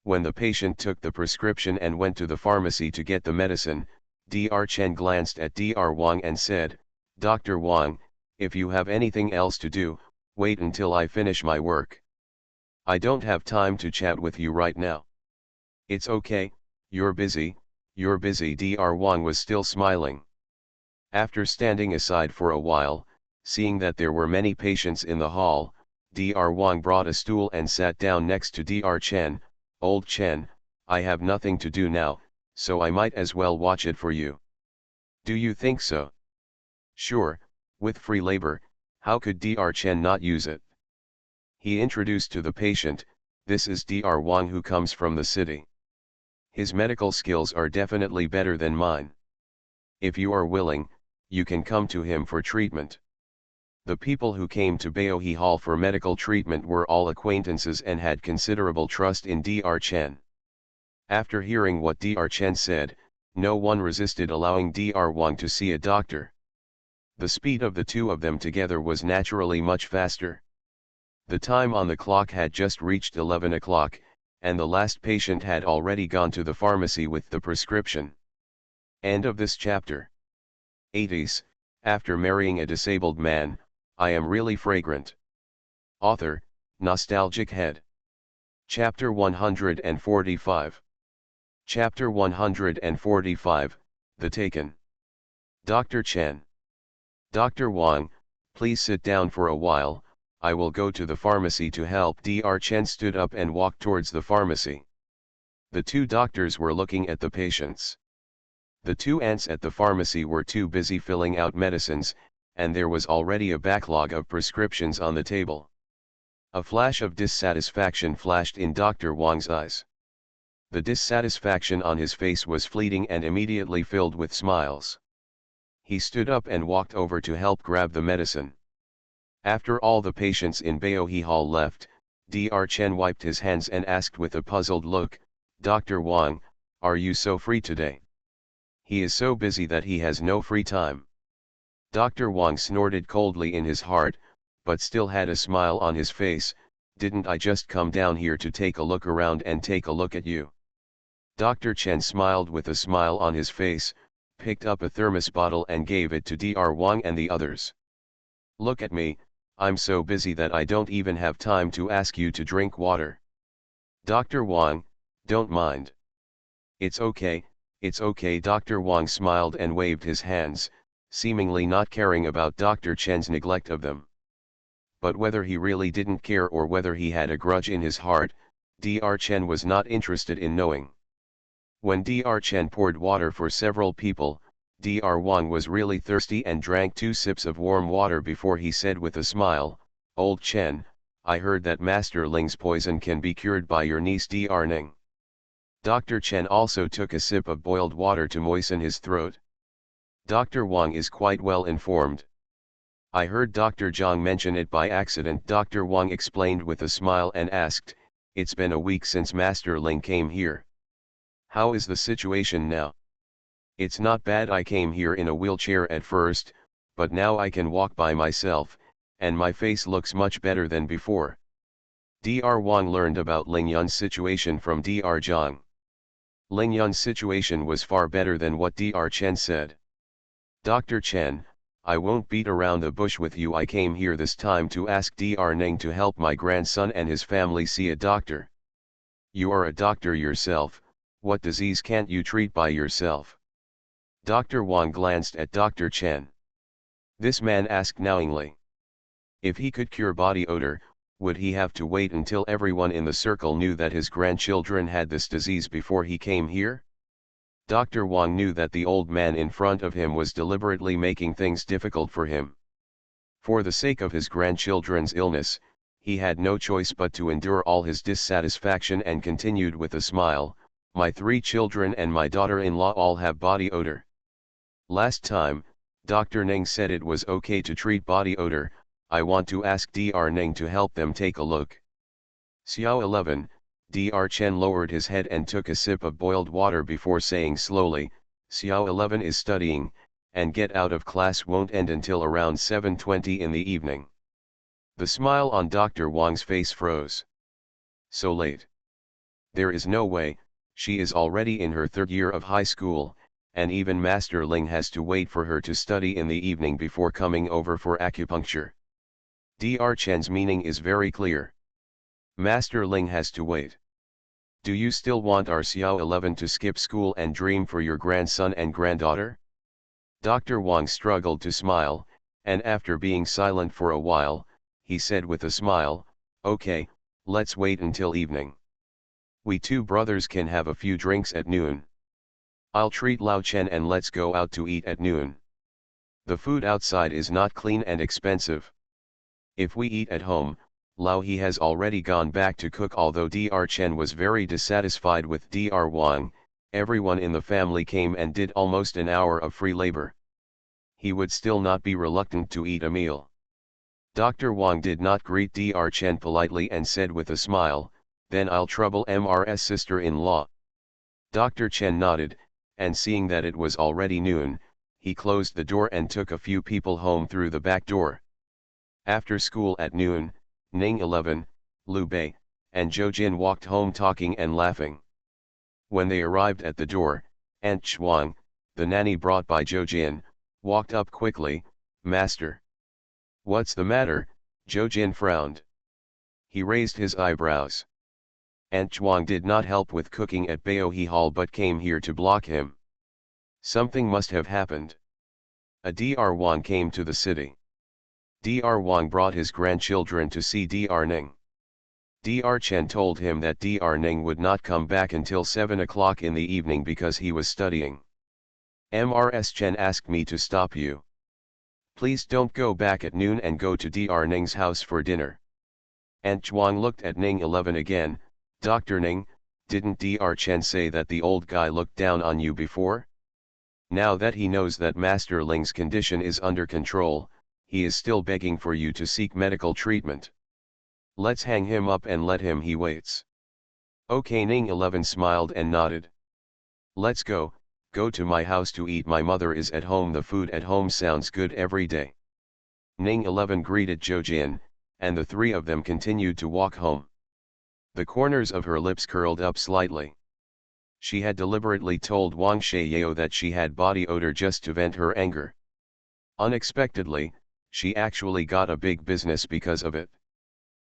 When the patient took the prescription and went to the pharmacy to get the medicine, Dr. Chen glanced at Dr. Wang and said, "Dr. Wang, if you have anything else to do, wait until I finish my work. I don't have time to chat with you right now." "It's okay, you're busy, you're busy." Dr. Wang was still smiling. After standing aside for a while, seeing that there were many patients in the hall, Dr. Wang brought a stool and sat down next to Dr. Chen. "Old Chen, I have nothing to do now, so I might as well watch it for you." "Do you think so?" "Sure, with free labor, how could Dr. Chen not use it?" He introduced to the patient, "This is Dr. Wang who comes from the city. His medical skills are definitely better than mine. If you are willing, you can come to him for treatment." The people who came to Baohe Hall for medical treatment were all acquaintances and had considerable trust in Dr. Chen. After hearing what Dr. Chen said, no one resisted allowing Dr. Wang to see a doctor. The speed of the two of them together was naturally much faster. The time on the clock had just reached 11 o'clock, and the last patient had already gone to the pharmacy with the prescription. End of this chapter. 80s, after marrying a disabled man, I am really fragrant. Author, Nostalgic Head. Chapter 145. Chapter 145, The Taken. Dr. Chen. "Dr. Wang, please sit down for a while, I will go to the pharmacy to help." Dr. Chen stood up and walked towards the pharmacy. The two doctors were looking at the patients. The two aunts at the pharmacy were too busy filling out medicines, and there was already a backlog of prescriptions on the table. A flash of dissatisfaction flashed in Dr. Wang's eyes. The dissatisfaction on his face was fleeting and immediately filled with smiles. He stood up and walked over to help grab the medicine. After all the patients in Baohe Hall left, Dr. Chen wiped his hands and asked with a puzzled look, "Dr. Wang, are you so free today?" "He is so busy that he has no free time." Dr. Wang snorted coldly in his heart, but still had a smile on his face. "Didn't I just come down here to take a look around and take a look at you?" Dr. Chen smiled with a smile on his face, picked up a thermos bottle and gave it to Dr. Wang and the others. "Look at me, I'm so busy that I don't even have time to ask you to drink water." "Dr. Wang, Don't mind. It's okay, Dr. Wang smiled and waved his hands, seemingly not caring about Dr. Chen's neglect of them. But whether he really didn't care or whether he had a grudge in his heart, Dr. Chen was not interested in knowing. When Dr. Chen poured water for several people, Dr. Wang was really thirsty and drank 2 sips of warm water before he said with a smile, "Old Chen, I heard that Master Ling's poison can be cured by your niece Dr. Ning." Dr. Chen also took a sip of boiled water to moisten his throat. Dr. Wang is quite well informed. I heard Dr. Zhang mention it by accident. Dr. Wang explained with a smile and asked, "It's been a week since Master Ling came here. How is the situation now?" "It's not bad. I came here in a wheelchair at first, but now I can walk by myself, and my face looks much better than before." Dr. Wang learned about Ling Yun's situation from Dr. Zhang. Ling Yun's situation was far better than what Dr. Chen said. "Dr. Chen, I won't beat around the bush with you. I came here this time to ask Dr. Ning to help my grandson and his family see a doctor." "You are a doctor yourself, what disease can't you treat by yourself?" Dr. Wang glanced at Dr. Chen. This man asked knowingly. If he could cure body odor, would he have to wait until everyone in the circle knew that his grandchildren had this disease before he came here? Dr. Wang knew that the old man in front of him was deliberately making things difficult for him. For the sake of his grandchildren's illness, he had no choice but to endure all his dissatisfaction and continued with a smile, "My 3 children and my daughter-in-law all have body odor. Last time, Dr. Ning said it was okay to treat body odor. I want to ask Dr. Ning to help them take a look." Xiao 11, Dr. Chen lowered his head and took a sip of boiled water before saying slowly, "Xiao 11 is studying, and get out of class won't end until around 7:20 in the evening." The smile on Dr. Wang's face froze. "So late? There is no way, she is already in her 3rd year of high school, and even Master Ling has to wait for her to study in the evening before coming over for acupuncture." Dr. Chen's meaning is very clear. Master Ling has to wait. Do you still want our Xiao 11 to skip school and dream for your grandson and granddaughter? Dr. Wang struggled to smile, and after being silent for a while, he said with a smile, "Okay, let's wait until evening. We 2 brothers can have a few drinks at noon. I'll treat Lao Chen and let's go out to eat at noon. The food outside is not clean and expensive. If we eat at home, Lao he has already gone back to cook." Although Dr. Chen was very dissatisfied with Dr. Wang, everyone in the family came and did almost an hour of free labor. He would still not be reluctant to eat a meal. Dr. Wang did not greet Dr. Chen politely and said with a smile, "Then I'll trouble Mrs. sister-in-law." Dr. Chen nodded, and seeing that it was already noon, he closed the door and took a few people home through the back door. After school at noon, Ning 11, Liu Bei, and Zhou Jin walked home talking and laughing. When they arrived at the door, Aunt Chuang, the nanny brought by Zhou Jin, walked up quickly. "Master." "What's the matter?" Zhou Jin frowned. He raised his eyebrows. Aunt Chuang did not help with cooking at Baohe Hall but came here to block him. Something must have happened. A Dr. Wang came to the city. Dr. Wang brought his grandchildren to see Dr. Ning. Dr. Chen told him that Dr. Ning would not come back until 7 o'clock in the evening because he was studying. "Mrs. Chen asked me to stop you. Please don't go back at noon and go to Dr. Ning's house for dinner." Aunt Chuang looked at Ning 11 again. "Dr. Ning, didn't Dr. Chen say that the old guy looked down on you before? Now that he knows that Master Ling's condition is under control, he is still begging for you to seek medical treatment. Let's hang him up and let him he waits." "Okay." Ning 11 smiled and nodded. "Let's go to my house to eat. My mother is at home. The food at home sounds good every day." Ning 11 greeted Zhou Jin, and the 3 of them continued to walk home. The corners of her lips curled up slightly. She had deliberately told Wang Shaiyao that she had body odor just to vent her anger. Unexpectedly, she actually got a big business because of it.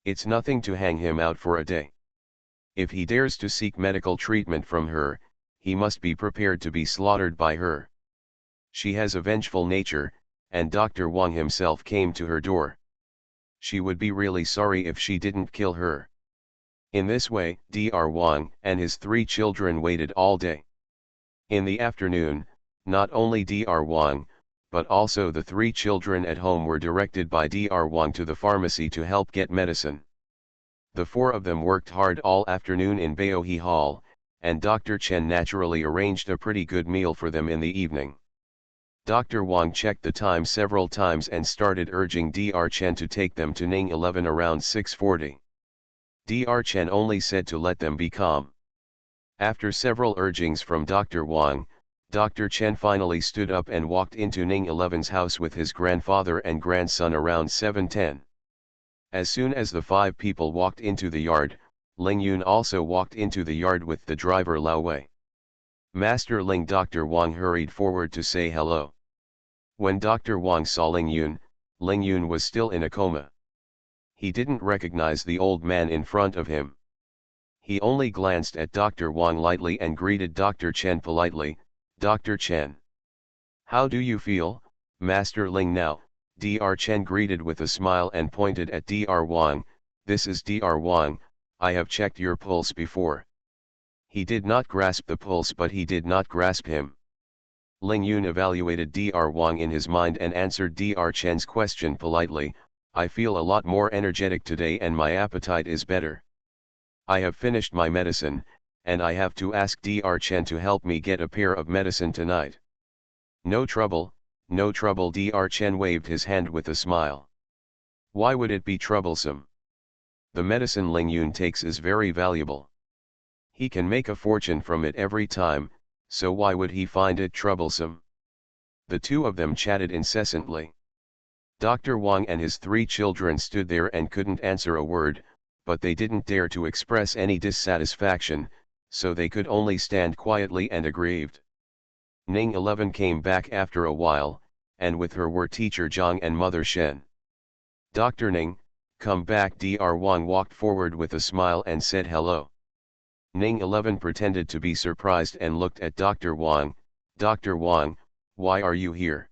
It's nothing to hang him out for a day. If he dares to seek medical treatment from her, he must be prepared to be slaughtered by her. She has a vengeful nature, and Dr. Wang himself came to her door. She would be really sorry if she didn't kill her. In this way, Dr. Wang and his 3 children waited all day. In the afternoon, not only Dr. Wang, but also the 3 children at home were directed by Dr. Wang to the pharmacy to help get medicine. The 4 of them worked hard all afternoon in Baohe Hall, and Dr. Chen naturally arranged a pretty good meal for them in the evening. Dr. Wang checked the time several times and started urging Dr. Chen to take them to Ning 11 around 6:40. Dr. Chen only said to let them be calm. After several urgings from Dr. Wang, Dr. Chen finally stood up and walked into Ning 11's house with his grandfather and grandson around 7:10. As soon as the 5 people walked into the yard, Ling Yun also walked into the yard with the driver Lao Wei. Master Ling. Dr. Wang hurried forward to say hello. When Dr. Wang saw Ling Yun was still in a coma. He didn't recognize the old man in front of him. He only glanced at Dr. Wang lightly and greeted Dr. Chen politely. Dr. Chen. How do you feel, Master Ling? Now, Dr. Chen greeted with a smile and pointed at Dr. Wang. This is Dr. Wang, I have checked your pulse before. He did not grasp the pulse, but he did not grasp him. Ling Yun evaluated Dr. Wang in his mind and answered Dr. Chen's question politely. I feel a lot more energetic today and my appetite is better. I have finished my medicine, and I have to ask Dr. Chen to help me get a pair of medicine tonight. No trouble, no trouble. Dr. Chen waved his hand with a smile. Why would it be troublesome? The medicine Ling Yun takes is very valuable. He can make a fortune from it every time, so why would he find it troublesome? The 2 of them chatted incessantly. Dr. Wang and his 3 children stood there and couldn't answer a word, but they didn't dare to express any dissatisfaction, so they could only stand quietly and aggrieved. Ning 11 came back after a while, and with her were teacher Zhang and mother Shen. Dr. Ning, come back. Dr. Wang walked forward with a smile and said hello. Ning 11 pretended to be surprised and looked at Dr. Wang. Dr. Wang, why are you here?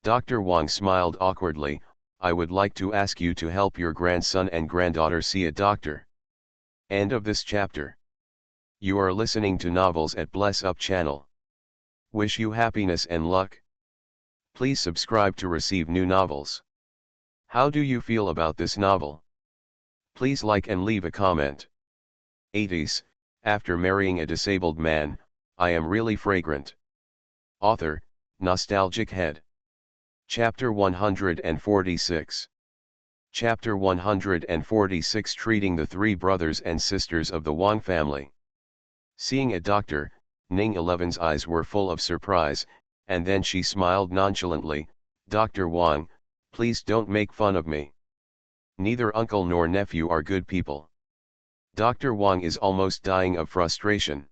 Dr. Wang smiled awkwardly. I would like to ask you to help your grandson and granddaughter see a doctor. End of this chapter. You are listening to novels at Bless Up channel. Wish you happiness and luck. Please subscribe to receive new novels. How do you feel about this novel? Please like and leave a comment. 80s, after marrying a disabled man, I am really fragrant. Author, Nostalgic Head. Chapter 146. Chapter 146, treating the 3 brothers and sisters of the Wang family. Seeing a doctor, Ning 11's eyes were full of surprise, and then she smiled nonchalantly. Dr. Wang, please don't make fun of me. Neither uncle nor nephew are good people. Dr. Wang is almost dying of frustration.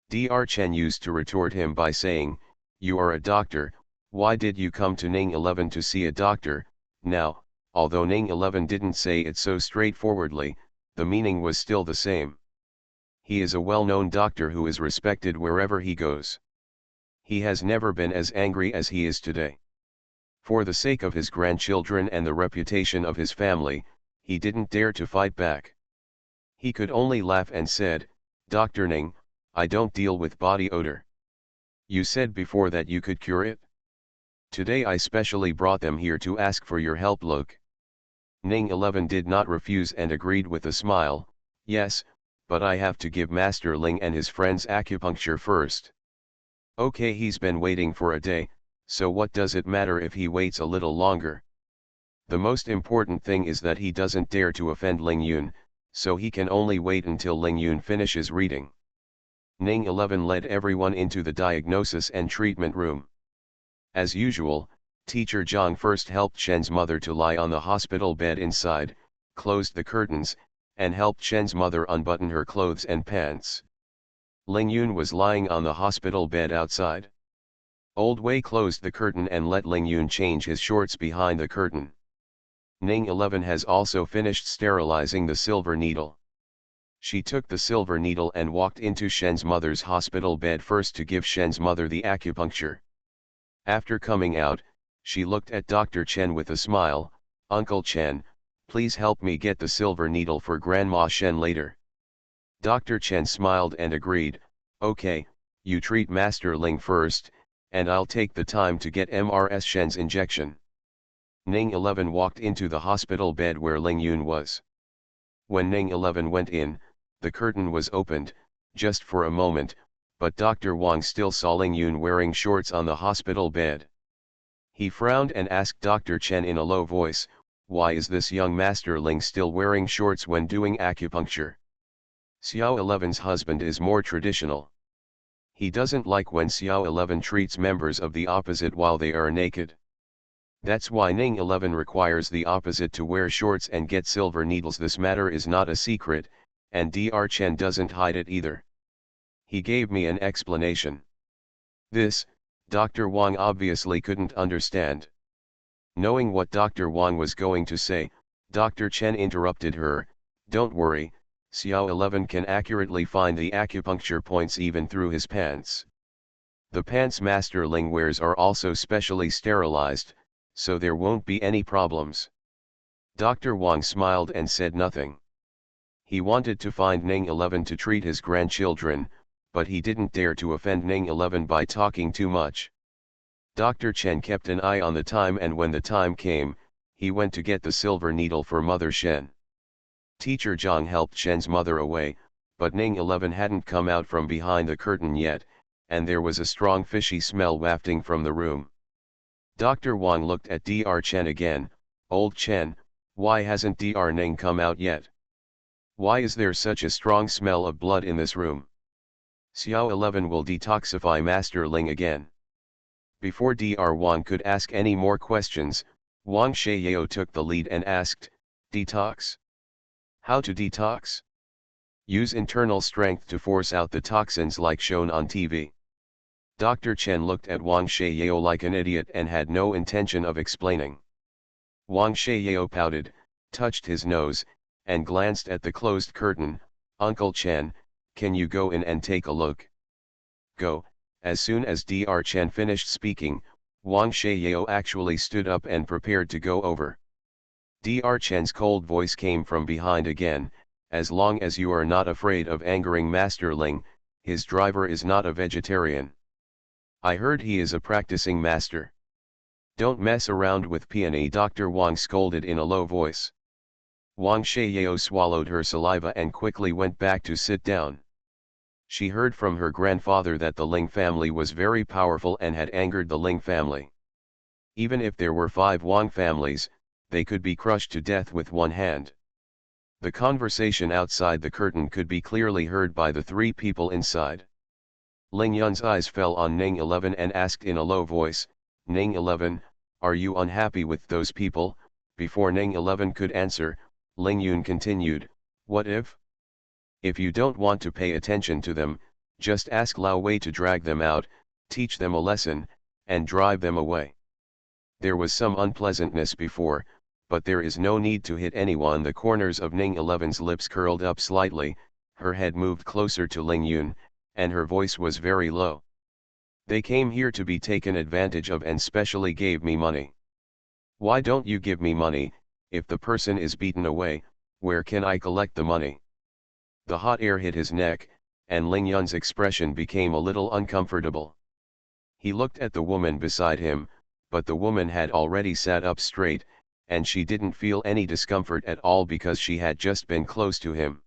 Dr. Chen used to retort him by saying, you are a doctor, why did you come to Ning 11 to see a doctor? Now, although Ning 11 didn't say it so straightforwardly, the meaning was still the same. He is a well-known doctor who is respected wherever he goes. He has never been as angry as he is today. For the sake of his grandchildren and the reputation of his family, he didn't dare to fight back. He could only laugh and said, Dr. Ning, I don't deal with body odor. You said before that you could cure it? Today I specially brought them here to ask for your help. Look. Ning 11 did not refuse and agreed with a smile. Yes, but I have to give Master Ling and his friends acupuncture first. Okay, he's been waiting for a day, so what does it matter if he waits a little longer? The most important thing is that he doesn't dare to offend Ling Yun, so he can only wait until Ling Yun finishes reading. Ning 11 led everyone into the diagnosis and treatment room. As usual, teacher Zhang first helped Shen's mother to lie on the hospital bed inside, closed the curtains, and helped Shen's mother unbutton her clothes and pants. Ling Yun was lying on the hospital bed outside. Old Wei closed the curtain and let Ling Yun change his shorts behind the curtain. Ning 11 has also finished sterilizing the silver needle. She took the silver needle and walked into Shen's mother's hospital bed first to give Shen's mother the acupuncture. After coming out, she looked at Dr. Chen with a smile. "Uncle Chen, please help me get the silver needle for Grandma Shen later." Dr. Chen smiled and agreed, "Okay, you treat Master Ling first, and I'll take the time to get Mrs. Shen's injection." Ning 11 walked into the hospital bed where Ling Yun was. When Ning 11 went in, the curtain was opened, just for a moment, but Dr. Wang still saw Ling Yun wearing shorts on the hospital bed. He frowned and asked Dr. Chen in a low voice, "Why is this young Master Ling still wearing shorts when doing acupuncture?" Xiao 11's husband is more traditional. He doesn't like when Xiao 11 treats members of the opposite while they are naked. That's why Ning 11 requires the opposite to wear shorts and get silver needles. This matter is not a secret, and Dr. Chen doesn't hide it either. He gave me an explanation. This, Dr. Wang obviously couldn't understand. Knowing what Dr. Wang was going to say, Dr. Chen interrupted her, "Don't worry, Xiao 11 can accurately find the acupuncture points even through his pants. The pants Master Ling wears are also specially sterilized, so there won't be any problems." Dr. Wang smiled and said nothing. He wanted to find Ning 11 to treat his grandchildren, but he didn't dare to offend Ning 11 by talking too much. Dr. Chen kept an eye on the time, and when the time came, he went to get the silver needle for Mother Shen. Teacher Zhang helped Shen's mother away, but Ning 11 hadn't come out from behind the curtain yet, and there was a strong fishy smell wafting from the room. Dr. Wang looked at Dr. Chen again. "Old Chen, why hasn't Dr. Ning come out yet? Why is there such a strong smell of blood in this room? Xiao 11 will detoxify Master Ling again." Before Dr. Wang could ask any more questions, Wang Sheyao took the lead and asked, "Detox? How to detox?" "Use internal strength to force out the toxins like shown on TV." Dr. Chen looked at Wang Sheyao like an idiot and had no intention of explaining. Wang Sheyao pouted, touched his nose, and glanced at the closed curtain. "Uncle Chen, can you go in and take a look?" "Go." As soon as Dr. Chen finished speaking, Wang Sheyao actually stood up and prepared to go over. Dr. Chen's cold voice came from behind again, "As long as you are not afraid of angering Master Ling, his driver is not a vegetarian. I heard he is a practicing master. Don't mess around with peony." Dr. Wang scolded in a low voice. Wang Sheyao swallowed her saliva and quickly went back to sit down. She heard from her grandfather that the Ling family was very powerful and had angered the Ling family. Even if there were 5 Wang families, they could be crushed to death with one hand. The conversation outside the curtain could be clearly heard by the 3 people inside. Ling Yun's eyes fell on Ning 11 and asked in a low voice, "Ning 11, are you unhappy with those people?" Before Ning 11 could answer, Ling Yun continued, "What if? If you don't want to pay attention to them, just ask Lao Wei to drag them out, teach them a lesson, and drive them away." There was some unpleasantness before, but there is no need to hit anyone. The corners of Ning 11's lips curled up slightly, her head moved closer to Ling Yun, and her voice was very low. "They came here to be taken advantage of and specially gave me money. Why don't you give me money? If the person is beaten away, where can I collect the money?" The hot air hit his neck, and Ling Yun's expression became a little uncomfortable. He looked at the woman beside him, but the woman had already sat up straight, and she didn't feel any discomfort at all because she had just been close to him.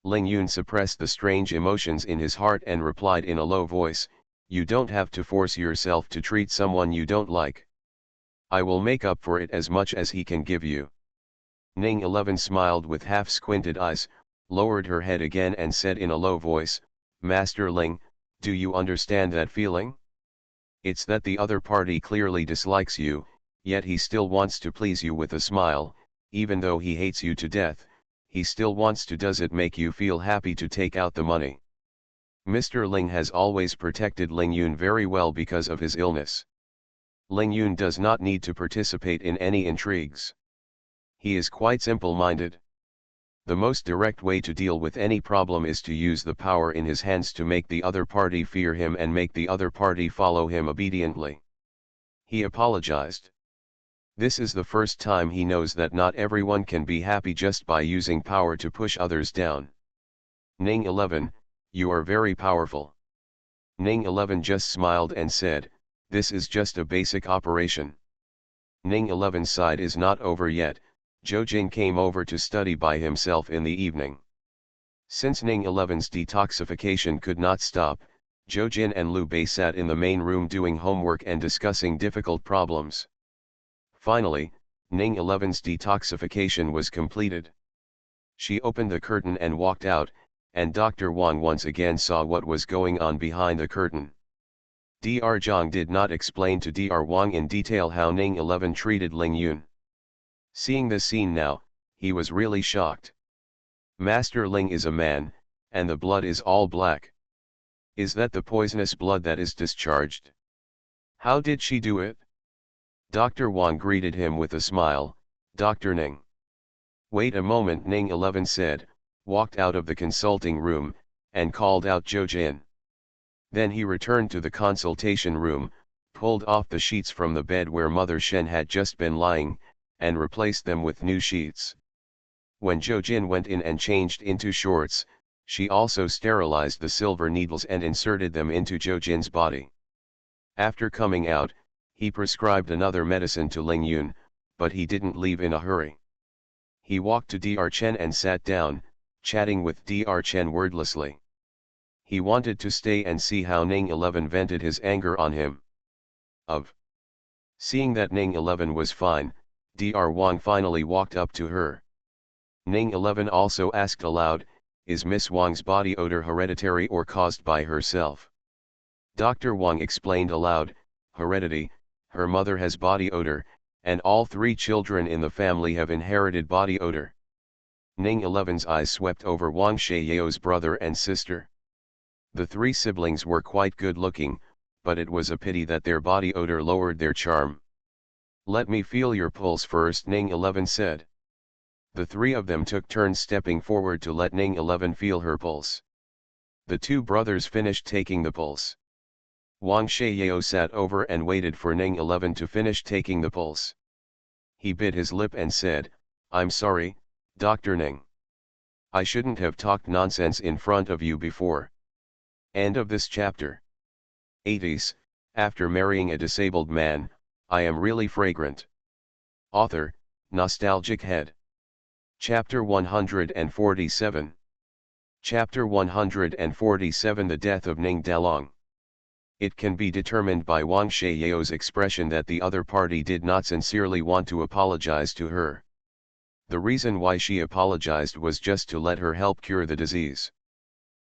Ling Yun suppressed the strange emotions in his heart and replied in a low voice, "You don't have to force yourself to treat someone you don't like. I will make up for it as much as he can give you." Ning 11 smiled with half-squinted eyes, lowered her head again and said in a low voice, "Master Ling, do you understand that feeling? It's that the other party clearly dislikes you, yet he still wants to please you with a smile, even though he hates you to death, he still wants to. Does it make you feel happy to take out the money?" Mr. Ling has always protected Ling Yun very well because of his illness. Ling Yun does not need to participate in any intrigues. He is quite simple-minded. The most direct way to deal with any problem is to use the power in his hands to make the other party fear him and make the other party follow him obediently. He apologized. This is the first time he knows that not everyone can be happy just by using power to push others down. Ning 11, you are very powerful. Ning 11 just smiled and said, this is just a basic operation. Ning 11's side is not over yet. Jojin came over to study by himself in the evening. Since Ning 11's detoxification could not stop, Jojin and Liu Bei sat in the main room doing homework and discussing difficult problems. Finally, Ning 11's detoxification was completed. She opened the curtain and walked out, and Dr. Wang once again saw what was going on behind the curtain. Dr. Zhang did not explain to Dr. Wang in detail how Ning 11 treated Ling Yun. Seeing this scene now, he was really shocked. Master Ling is a man, and the blood is all black. Is that the poisonous blood that is discharged? How did she do it? Dr. Wang greeted him with a smile. Dr. Ning. Wait a moment, Ning 11 said, walked out of the consulting room, and called out Jojin. Then he returned to the consultation room, pulled off the sheets from the bed where Mother Shen had just been lying, and replaced them with new sheets. When Jojin went in and changed into shorts, she also sterilized the silver needles and inserted them into Jojin's body. After coming out, he prescribed another medicine to Ling Yun, but he didn't leave in a hurry. He walked to Dr. Chen and sat down, chatting with Dr. Chen wordlessly. He wanted to stay and see how Ning 11 vented his anger on him. Seeing that Ning 11 was fine, Dr. Wang finally walked up to her. Ning 11 also asked aloud, is Miss Wang's body odor hereditary or caused by herself? Dr. Wang explained aloud, heredity, her mother has body odor, and all 3 children in the family have inherited body odor. Ning 11's eyes swept over Wang Shieyao's brother and sister. The 3 siblings were quite good looking, but it was a pity that their body odor lowered their charm. Let me feel your pulse first, Ning 11 said. The 3 of them took turns stepping forward to let Ning 11 feel her pulse. The 2 brothers finished taking the pulse. Wang Shieyao sat over and waited for Ning 11 to finish taking the pulse. He bit his lip and said, I'm sorry, Dr. Ning. I shouldn't have talked nonsense in front of you before. End of this chapter. 80s, after marrying a disabled man, I am really fragrant. Author, Nostalgic Head. Chapter 147. Chapter 147 The Death of Ning Dalong. It can be determined by Wang Shieyao's expression that the other party did not sincerely want to apologize to her. The reason why she apologized was just to let her help cure the disease.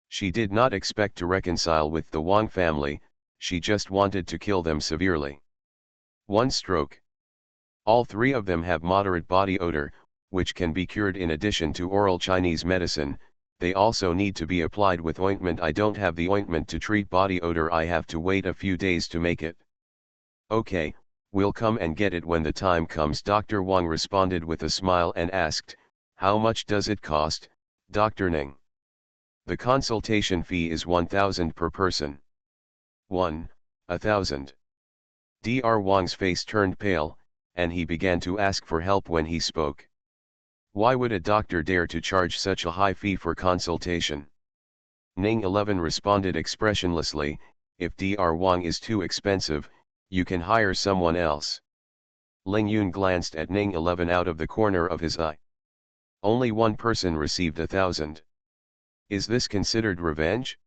She did not expect to reconcile with the Wang family, she just wanted to kill them severely. One stroke. All 3 of them have moderate body odor, which can be cured in addition to oral Chinese medicine. They also need to be applied with ointment. I don't have the ointment to treat body odor. I have to wait a few days to make it. Okay, we'll come and get it when the time comes. Dr. Wang responded with a smile and asked, how much does it cost, Dr. Ning? The consultation fee is 1,000 per person. 1,000. Dr. Wang's face turned pale, and he began to ask for help when he spoke. Why would a doctor dare to charge such a high fee for consultation? Ning 11 responded expressionlessly, if Dr. Wang is too expensive, you can hire someone else. Ling Yun glanced at Ning 11 out of the corner of his eye. Only one person received 1,000. Is this considered revenge?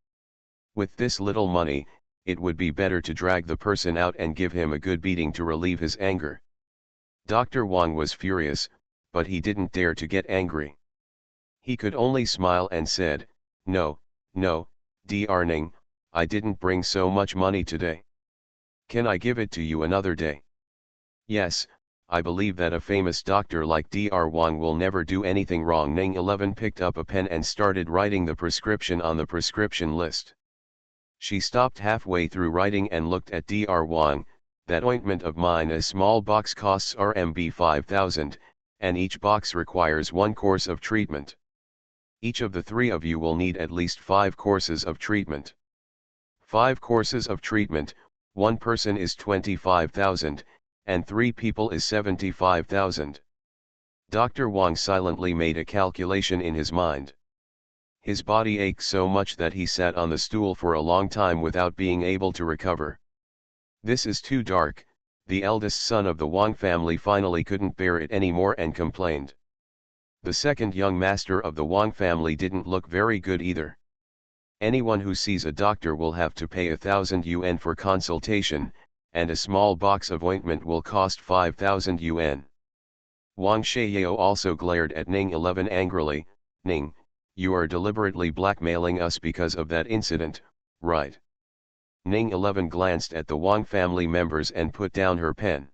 With this little money, it would be better to drag the person out and give him a good beating to relieve his anger. Dr. Wang was furious, but he didn't dare to get angry. He could only smile and said, no, Dr. Ning, I didn't bring so much money today. Can I give it to you another day? Yes, I believe that a famous doctor like Dr. Wang will never do anything wrong. Ning 11 picked up a pen and started writing the prescription on the prescription list. She stopped halfway through writing and looked at Dr. Wang. That ointment of mine, a small box, costs RMB 5,000, and each box requires 1 course of treatment. Each of the three of you will need at least 5 courses of treatment. 5 courses of treatment, one person is 25,000, and 3 people is 75,000. Dr. Wang silently made a calculation in his mind. His body ached so much that he sat on the stool for a long time without being able to recover. This is too dark, the eldest son of the Wang family finally couldn't bear it anymore and complained. The second young master of the Wang family didn't look very good either. Anyone who sees a doctor will have to pay 1,000 yuan for consultation, and a small box of ointment will cost 5,000 yuan. Wang Sheyao also glared at Ning 11 angrily. Ning, you are deliberately blackmailing us because of that incident, right? Ning 11 glanced at the Wang family members and put down her pen.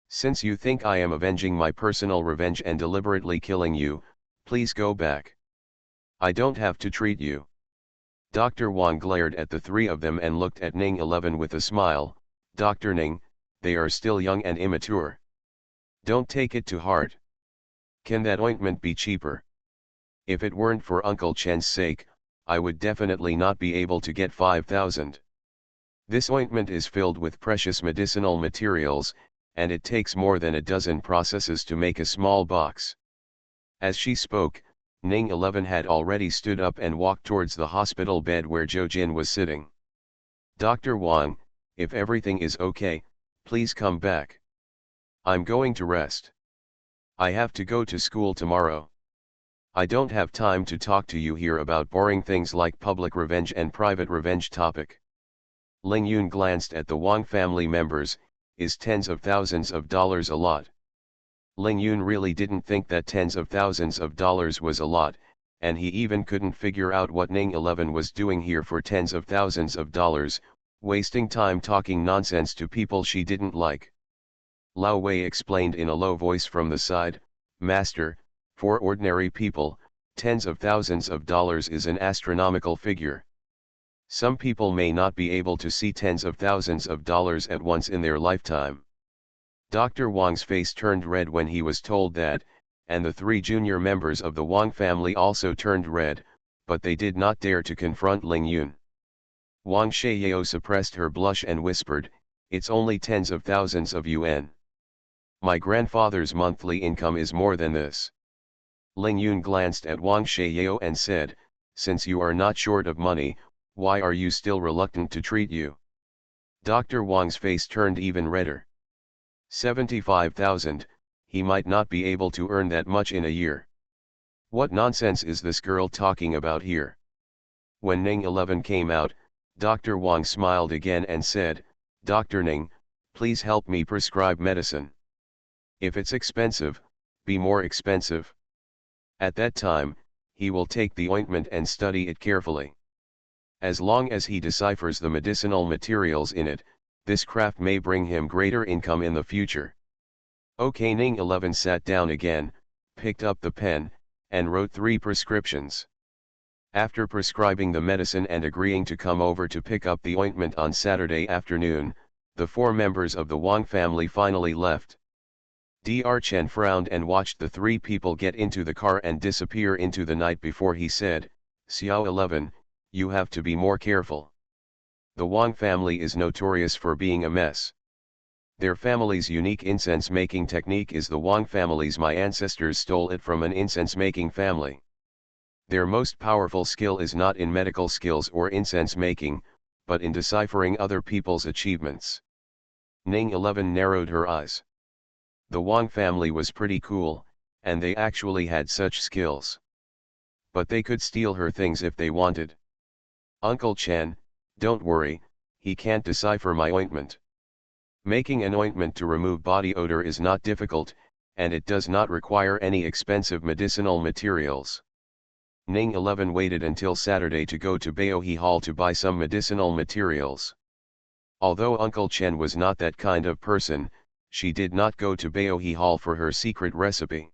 Since you think I am avenging my personal revenge and deliberately killing you, please go back. I don't have to treat you. Dr. Wang glared at the three of them and looked at Ning 11 with a smile. Dr. Ning, they are still young and immature. Don't take it to heart. Can that ointment be cheaper? If it weren't for Uncle Chen's sake, I would definitely not be able to get 5,000. This ointment is filled with precious medicinal materials, and it takes more than a dozen processes to make a small box. As she spoke, Ning 11 had already stood up and walked towards the hospital bed where Zhou Jin was sitting. Dr. Wang, if everything is okay, please come back. I'm going to rest. I have to go to school tomorrow. I don't have time to talk to you here about boring things like public revenge and private revenge topic. Ling Yun glanced at the Wang family members. Is tens of thousands of dollars a lot? Ling Yun really didn't think that tens of thousands of dollars was a lot, and he even couldn't figure out what Ning 11 was doing here for tens of thousands of dollars, wasting time talking nonsense to people she didn't like. Lao Wei explained in a low voice from the side, Master, for ordinary people, tens of thousands of dollars is an astronomical figure. Some people may not be able to see tens of thousands of dollars at once in their lifetime. Dr. Wang's face turned red when he was told that, and the 3 junior members of the Wang family also turned red, but they did not dare to confront Ling Yun. Wang Sheyao suppressed her blush and whispered, it's only tens of thousands of yuan. My grandfather's monthly income is more than this. Ling Yun glanced at Wang Sheyao and said, since you are not short of money, why are you still reluctant to treat you? Dr. Wang's face turned even redder. 75,000, he might not be able to earn that much in a year. What nonsense is this girl talking about here? When Ning 11 came out, Dr. Wang smiled again and said, Dr. Ning, please help me prescribe medicine. If it's expensive, be more expensive. At that time, he will take the ointment and study it carefully. As long as he deciphers the medicinal materials in it, this craft may bring him greater income in the future. OK. Ning 11 sat down again, picked up the pen, and wrote 3 prescriptions. After prescribing the medicine and agreeing to come over to pick up the ointment on Saturday afternoon, the 4 members of the Wang family finally left. Dr. Chen frowned and watched the 3 people get into the car and disappear into the night before he said, Xiao 11, you have to be more careful. The Wang family is notorious for being a mess. Their family's unique incense-making technique is the Wang family's. My ancestors stole it from an incense-making family. Their most powerful skill is not in medical skills or incense-making, but in deciphering other people's achievements. Ning 11 narrowed her eyes. The Wang family was pretty cool, and they actually had such skills. But they could steal her things if they wanted. Uncle Chen, don't worry, he can't decipher my ointment. Making an ointment to remove body odor is not difficult, and it does not require any expensive medicinal materials. Ning 11 waited until Saturday to go to Baohe Hall to buy some medicinal materials. Although Uncle Chen was not that kind of person, she did not go to Baohe Hall for her secret recipe.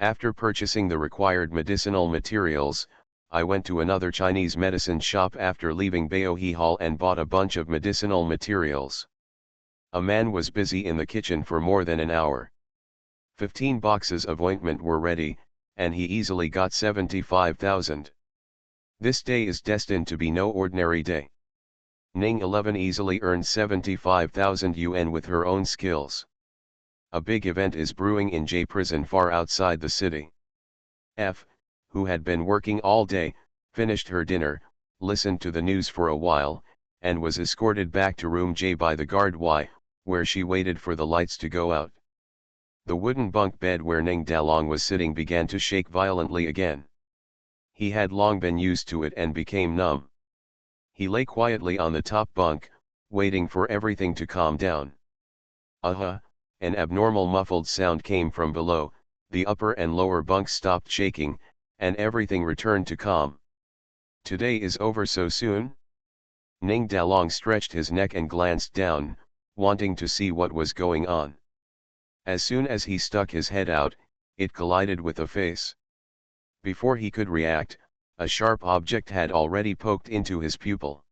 After purchasing the required medicinal materials, I went to another Chinese medicine shop after leaving Baohe Hall and bought a bunch of medicinal materials. A man was busy in the kitchen for more than an hour. 15 boxes of ointment were ready, and he easily got 75,000. This day is destined to be no ordinary day. Ning 11 easily earned 75,000 yuan with her own skills. A big event is brewing in J prison far outside the city. F, who had been working all day, finished her dinner, listened to the news for a while, and was escorted back to room J by the guard Y, where she waited for the lights to go out. The wooden bunk bed where Ning Dalong was sitting began to shake violently again. He had long been used to it and became numb. He lay quietly on the top bunk, waiting for everything to calm down. An abnormal muffled sound came from below, the upper and lower bunks stopped shaking, and everything returned to calm. Today is over so soon? Ning Dalong stretched his neck and glanced down, wanting to see what was going on. As soon as he stuck his head out, it collided with a face. Before he could react, a sharp object had already poked into his pupil.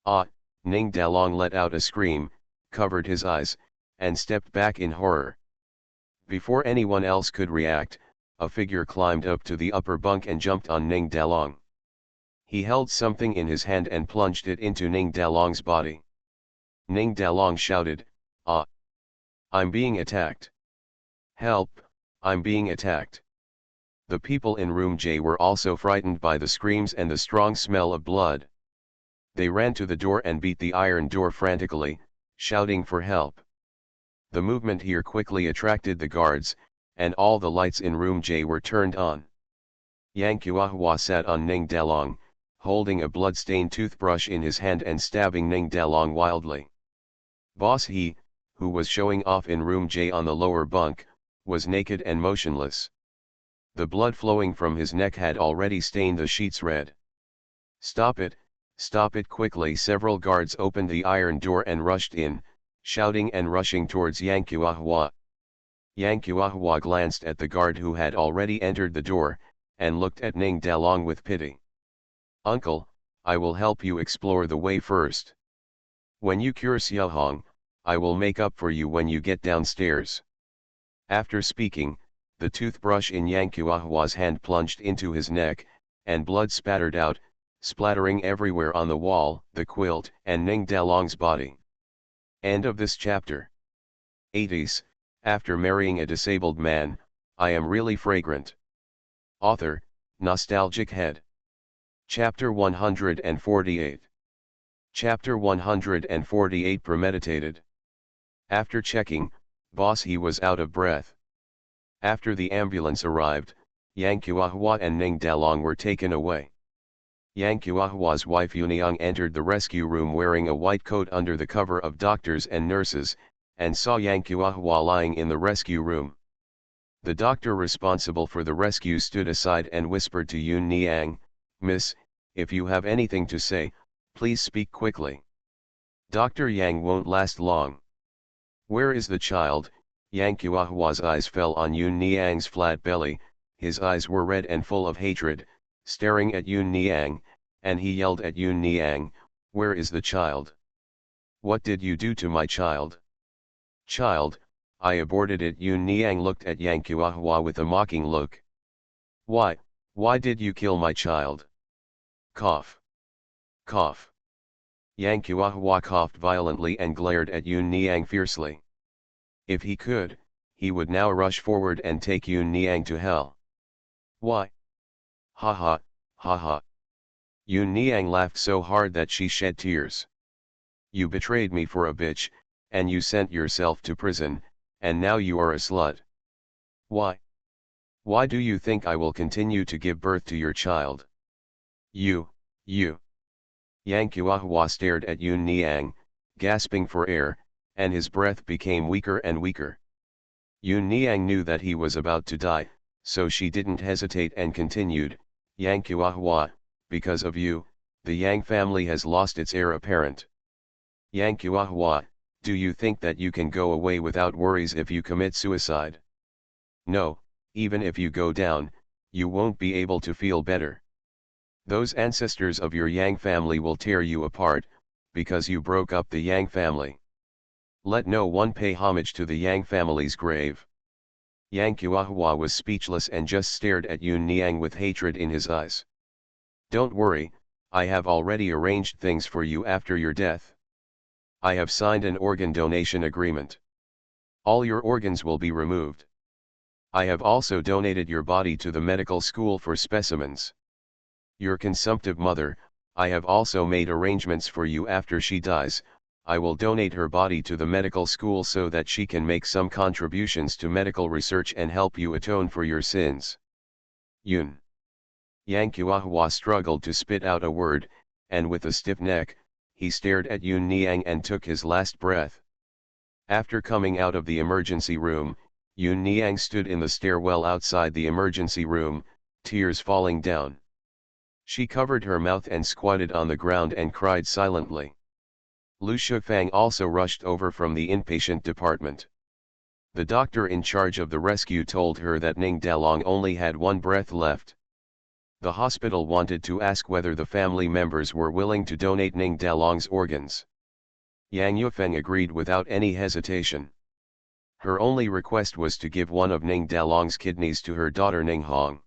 Ah! Ning Dalong let out a scream, covered his eyes, and stepped back in horror. Before anyone else could react, a figure climbed up to the upper bunk and jumped on Ning Dalong. He held something in his hand and plunged it into Ning Dalong's body. Ning Dalong shouted, "Ah! I'm being attacked! Help, I'm being attacked!" The people in room J were also frightened by the screams and the strong smell of blood. They ran to the door and beat the iron door frantically, shouting for help. The movement here quickly attracted the guards, and all the lights in room J were turned on. Yang Kuahua sat on Ning Dalong, holding a blood-stained toothbrush in his hand and stabbing Ning Dalong wildly. Boss He, who was showing off in room J on the lower bunk, was naked and motionless. The blood flowing from his neck had already stained the sheets red. Stop it quickly! Several guards opened the iron door and rushed in, shouting and rushing towards Yang Kuahua. Yang Kuahua glanced at the guard who had already entered the door, and looked at Ning Dalong with pity. "Uncle, I will help you explore the way first. When you cure Xiaohong, I will make up for you when you get downstairs." After speaking, the toothbrush in Yang Kuahua's hand plunged into his neck, and blood spattered out, splattering everywhere on the wall, the quilt, and Ning Dalong's body. End of this chapter. 80s, after marrying a disabled man, I am really fragrant. Author, Nostalgic Head. Chapter 148. Chapter 148 Premeditated. After checking, Boss He was out of breath. After the ambulance arrived, Yang Kuahua and Ning Dalong were taken away. Yang Kuahua's wife Yuniang entered the rescue room wearing a white coat under the cover of doctors and nurses, and saw Yang Kuahua lying in the rescue room. The doctor responsible for the rescue stood aside and whispered to Yun Niang, "Miss, if you have anything to say, please speak quickly. Dr. Yang won't last long." "Where is the child?" Yang Kuahua's eyes fell on Yun Niang's flat belly, his eyes were red and full of hatred, staring at Yun Niang, and he yelled at Yun Niang, "Where is the child? What did you do to my child?" "Child, I aborted it." Yun Niang looked at Yang Kuahua with a mocking look. Why did you kill my child?" Cough. Cough. Yang Kuahua coughed violently and glared at Yun Niang fiercely. If he could, he would now rush forward and take Yun Niang to hell. "Why? Ha ha, ha ha." Yun Niang laughed so hard that she shed tears. "You betrayed me for a bitch, and you sent yourself to prison, and now you are a slut. Why? Why do you think I will continue to give birth to your child? You. Yang Kuahua stared at Yun Niang, gasping for air, and his breath became weaker and weaker. Yun Niang knew that he was about to die, so she didn't hesitate and continued, "Yang Kuahua, because of you, the Yang family has lost its heir apparent. Yang Kuahua, do you think that you can go away without worries if you commit suicide? No, even if you go down, you won't be able to feel better. Those ancestors of your Yang family will tear you apart, because you broke up the Yang family. Let no one pay homage to the Yang family's grave. Yang Kuahua was speechless and just stared at Yun Niang with hatred in his eyes. Don't worry, I have already arranged things for you after your death. I have signed an organ donation agreement. All your organs will be removed. I have also donated your body to the medical school for specimens. Your consumptive mother, I have also made arrangements for you after she dies. I will donate her body to the medical school so that she can make some contributions to medical research and help you atone for your sins. Yun. Yang Kuahua struggled to spit out a word, and with a stiff neck, he stared at Yun Niang and took his last breath. After coming out of the emergency room, Yun Niang stood in the stairwell outside the emergency room, tears falling down. She covered her mouth and squatted on the ground and cried silently. Lu Shufang also rushed over from the inpatient department. The doctor in charge of the rescue told her that Ning Dalong only had one breath left. The hospital wanted to ask whether the family members were willing to donate Ning Dalong's organs. Yang Yufeng agreed without any hesitation. Her only request was to give one of Ning Dalong's kidneys to her daughter Ning Hong.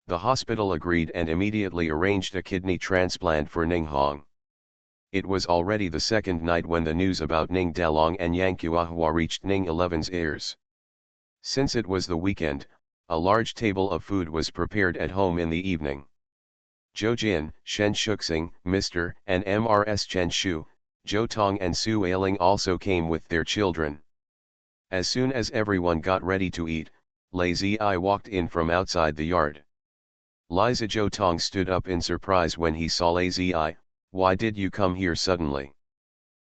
The hospital agreed and immediately arranged a kidney transplant for Ning Hong. It was already the second night when the news about Ning Dalong and Yang Kuahua reached Ning 11's ears. Since it was the weekend, a large table of food was prepared at home in the evening. Zhou Jin, Shen Shuxing, Mr. and Mrs. Chen Shu, Zhou Tong and Su Ailing also came with their children. As soon as everyone got ready to eat, Lazy Eye walked in from outside the yard. Liza Zhou Tong stood up in surprise when he saw Lazy Eye. Why did you come here suddenly?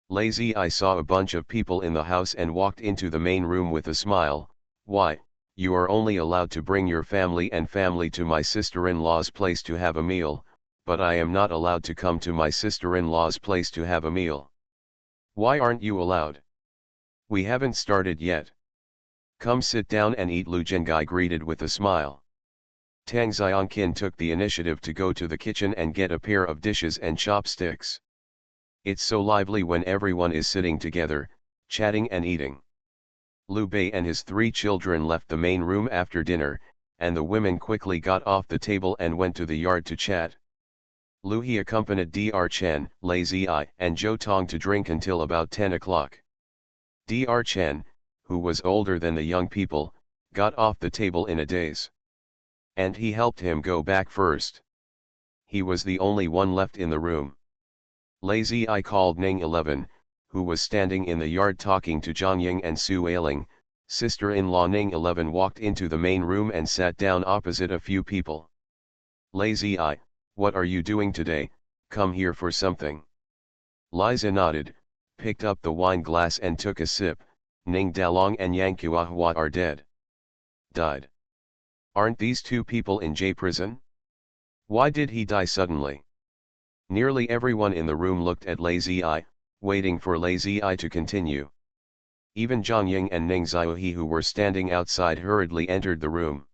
Lazy Eye saw a bunch of people in the house and walked into the main room with a smile. Why, you are only allowed to bring your family to my sister-in-law's place to have a meal, but I am not allowed to come to my sister-in-law's place to have a meal. Why aren't you allowed? We haven't started yet. Come sit down and eat, Lu Zhengai greeted with a smile. Tang Xiangqin took the initiative to go to the kitchen and get a pair of dishes and chopsticks. It's so lively when everyone is sitting together, chatting and eating. Liu Bei and his 3 children left the main room after dinner, and the women quickly got off the table and went to the yard to chat. Lu He accompanied Dr. Chen, Lazy Eye and Zhou Tong to drink until about 10 o'clock. Dr. Chen, who was older than the young people, got off the table in a daze. And he helped him go back first. He was the only one left in the room. Lazy Eye called Ning 11, who was standing in the yard talking to Zhang Ying and Su Ailing. Sister-in-law Ning 11 walked into the main room and sat down opposite a few people. Lazy Eye, what are you doing today? Come here for something. Liza nodded, picked up the wine glass and took a sip. Ning Dalong and Yang Kuahua are dead. Died. Aren't these 2 people in J prison? Why did he die suddenly? Nearly everyone in the room looked at Lazy Eye, waiting for Lazy Eye to continue. Even Zhang Ying and Ning Xiaohe, who were standing outside, hurriedly entered the room.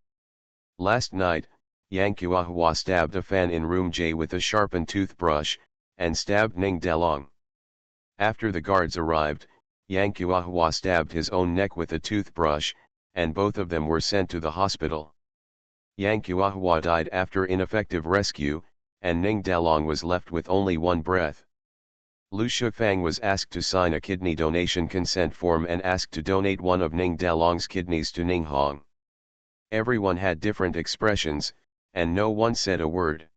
Last night, Yang Kuahua stabbed a fan in room J with a sharpened toothbrush, and stabbed Ning Dalong. After the guards arrived, Yang Kuahua stabbed his own neck with a toothbrush, and both of them were sent to the hospital. Yang Kuahua died after ineffective rescue, and Ning Dalong was left with only one breath. Lu Shufang was asked to sign a kidney donation consent form and asked to donate one of Ning Dalong's kidneys to Ning Hong. Everyone had different expressions, and no one said a word.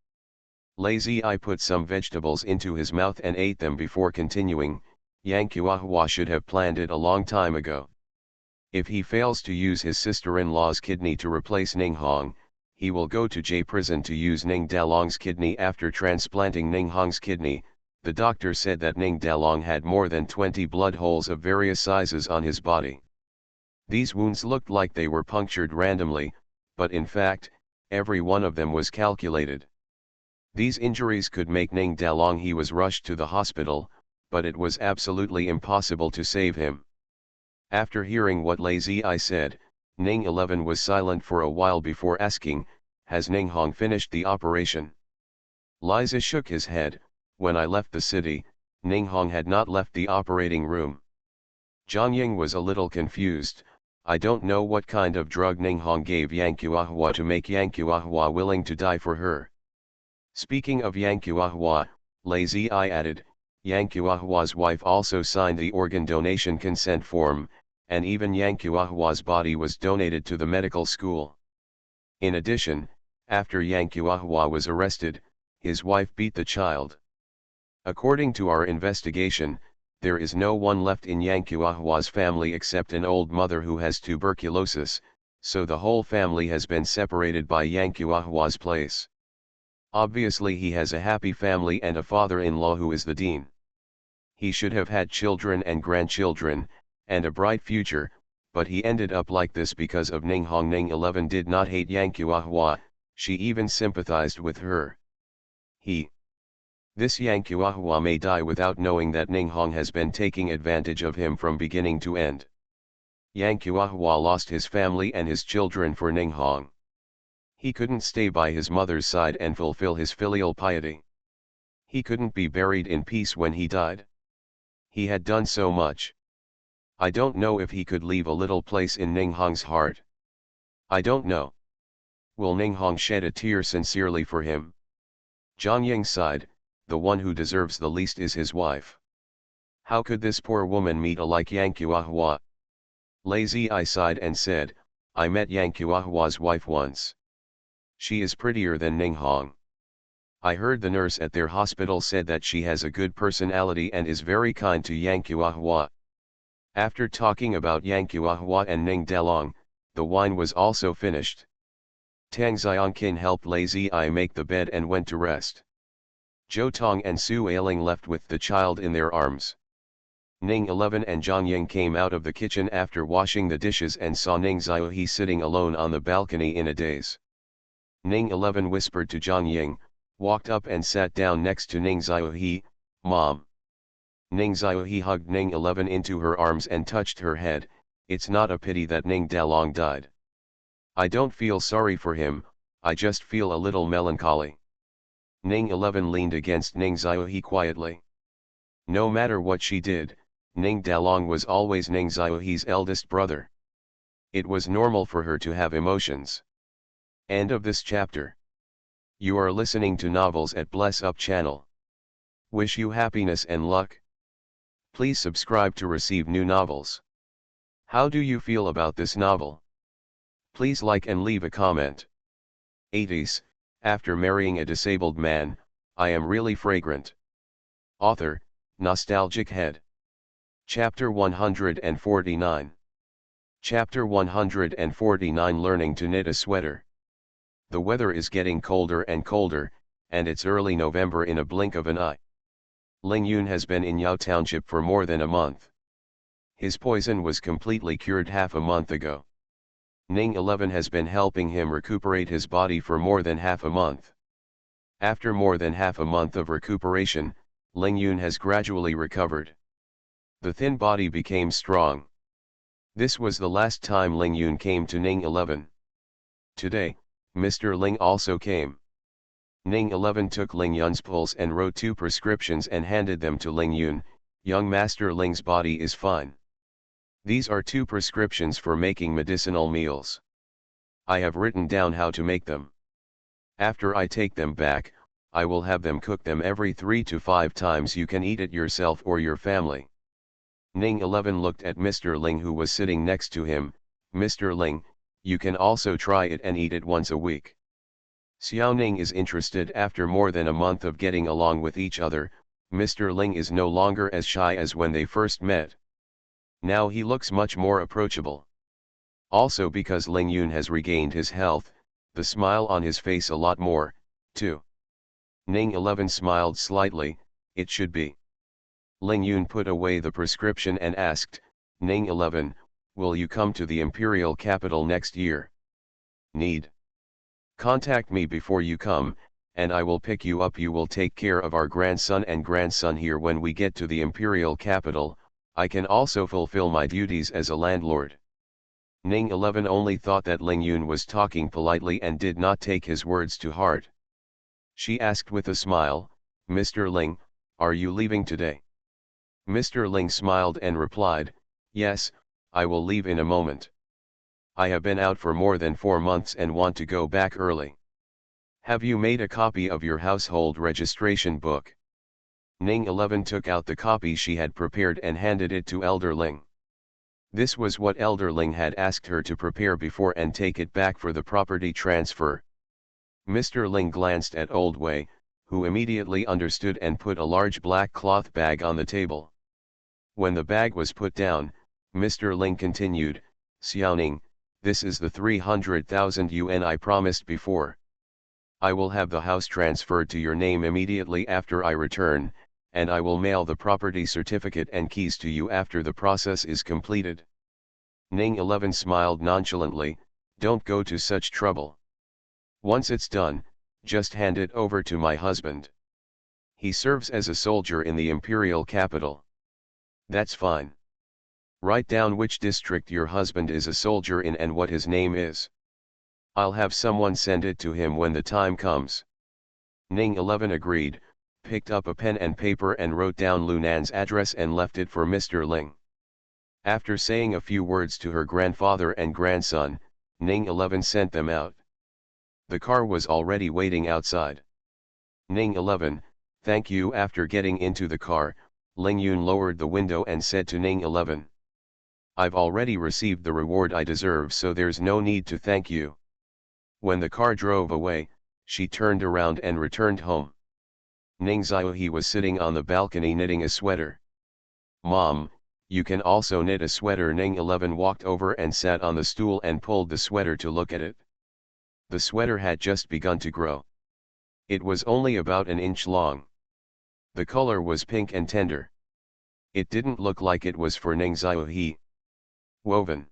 Lazy Eye put some vegetables into his mouth and ate them before continuing. Yang Kuahua should have planned it a long time ago. If he fails to use his sister-in-law's kidney to replace Ning Hong, he will go to J prison to use Ning Dalong's kidney after transplanting Ning Hong's kidney. The doctor said that Ning Dalong had more than 20 blood holes of various sizes on his body. These wounds looked like they were punctured randomly, but in fact, every one of them was calculated. These injuries could make Ning Dalong. He was rushed to the hospital, but it was absolutely impossible to save him. After hearing what Lazy Eye said, Ning 11 was silent for a while before asking, has Ning Hong finished the operation? Liza shook his head. When I left the city, Ning Hong had not left the operating room. Zhang Ying was a little confused. I don't know what kind of drug Ning Hong gave Yang Kuahua to make Yang Kuahua willing to die for her. Speaking of Yang Kuahua, Lazy Eye added, Yang Kuahua's wife also signed the organ donation consent form, and even Yang Kuahua's body was donated to the medical school. In addition, after Yang Kuahua was arrested, his wife beat the child. According to our investigation, there is no one left in Yang Kuahua's family except an old mother who has tuberculosis, so the whole family has been separated by Yang Kuahua's place. Obviously he has a happy family and a father-in-law who is the dean. He should have had children and grandchildren, and a bright future, but he ended up like this because of Ning Hong. Ning 11 did not hate Yang Kuahua, she even sympathized with her. This Yang Kuahua may die without knowing that Ning Hong has been taking advantage of him from beginning to end. Yang Kuahua lost his family and his children for Ning Hong. He couldn't stay by his mother's side and fulfill his filial piety. He couldn't be buried in peace when he died. He had done so much. I don't know if he could leave a little place in Ning Hong's heart. I don't know. Will Ning Hong shed a tear sincerely for him? Zhang Ying sighed, the one who deserves the least is his wife. How could this poor woman meet a like Yang Kuahua? Lazy Eye sighed and said, I met Yang Kuahua's wife once. She is prettier than Ning Hong. I heard the nurse at their hospital said that she has a good personality and is very kind to Yang Kuahua. After talking about Yang Kuahua and Ning Dalong, the wine was also finished. Tang Xiangqin helped Lazy Eye make the bed and went to rest. Zhou Tong and Su Ailing left with the child in their arms. Ning 11 and Zhang Ying came out of the kitchen after washing the dishes and saw Ning Xiaohe sitting alone on the balcony in a daze. Ning 11 whispered to Zhang Ying, walked up and sat down next to Ning Xiaohe, Mom. Ning Xiaohe hugged Ning 11 into her arms and touched her head. It's not a pity that Ning Dalong died. I don't feel sorry for him, I just feel a little melancholy. Ning 11 leaned against Ning Xiaohe quietly. No matter what she did, Ning Dalong was always Ning Xiaohe's eldest brother. It was normal for her to have emotions. End of this chapter. You are listening to Novels at Bless Up channel. Wish you happiness and luck. Please subscribe to receive new novels. How do you feel about this novel? Please like and leave a comment. 80s, after marrying a disabled man, I am really fragrant. Author, Nostalgic Head. Chapter 149. Chapter 149 Learning to Knit a Sweater. The weather is getting colder and colder, and it's early November in a blink of an eye. Ling Yun has been in Yao Township for more than a month. His poison was completely cured half a month ago. Ning 11 has been helping him recuperate his body for more than half a month. After more than half a month of recuperation, Ling Yun has gradually recovered. The thin body became strong. This was the last time Ling Yun came to Ning 11. Today, Mr. Ling also came. Ning 11 took Ling Yun's pulse and wrote 2 prescriptions and handed them to Ling Yun. Young Master Ling's body is fine. These are 2 prescriptions for making medicinal meals. I have written down how to make them. After I take them back, I will have them cook them every 3 to 5 times. You can eat it yourself or your family. Ning 11 looked at Mr. Ling who was sitting next to him. Mr. Ling, you can also try it and eat it once a week. Xiao Ning is interested. After more than a month of getting along with each other, Mr. Ling is no longer as shy as when they first met. Now he looks much more approachable. Also because Ling Yun has regained his health, the smile on his face a lot more, too. Ning 11 smiled slightly, it should be. Ling Yun put away the prescription and asked, Ning 11, will you come to the imperial capital next year? Need. Contact me before you come, and I will pick you up. You will take care of our grandson and grandson here when we get to the imperial capital. I can also fulfill my duties as a landlord. Ning 11 only thought that Ling Yun was talking politely and did not take his words to heart. She asked with a smile, Mr. Ling, are you leaving today? Mr. Ling smiled and replied, yes, I will leave in a moment. I have been out for more than 4 months and want to go back early. Have you made a copy of your household registration book? Ning 11 took out the copy she had prepared and handed it to Elder Ling. This was what Elder Ling had asked her to prepare before and take it back for the property transfer. Mr. Ling glanced at Old Wei, who immediately understood and put a large black cloth bag on the table. When the bag was put down, Mr. Ling continued, "Xiaoning, this is the 300,000 yuan I promised before. I will have the house transferred to your name immediately after I return, and I will mail the property certificate and keys to you after the process is completed." Ning 11 smiled nonchalantly, "Don't go to such trouble. Once it's done, just hand it over to my husband. He serves as a soldier in the imperial capital." "That's fine. Write down which district your husband is a soldier in and what his name is. I'll have someone send it to him when the time comes." Ning 11 agreed, picked up a pen and paper and wrote down Lunan's address and left it for Mr. Ling. After saying a few words to her grandfather and grandson, Ning 11 sent them out. The car was already waiting outside. "Ning 11, thank you." After getting into the car, Ling Yun lowered the window and said to Ning 11. "I've already received the reward I deserve, so there's no need to thank you." When the car drove away, she turned around and returned home. Ning Xiaohe was sitting on the balcony knitting a sweater. "Mom, you can also knit a sweater." Ning 11 walked over and sat on the stool and pulled the sweater to look at it. The sweater had just begun to grow. It was only about an inch long. The color was pink and tender. It didn't look like it was for Ning Xiaohe. "Woven.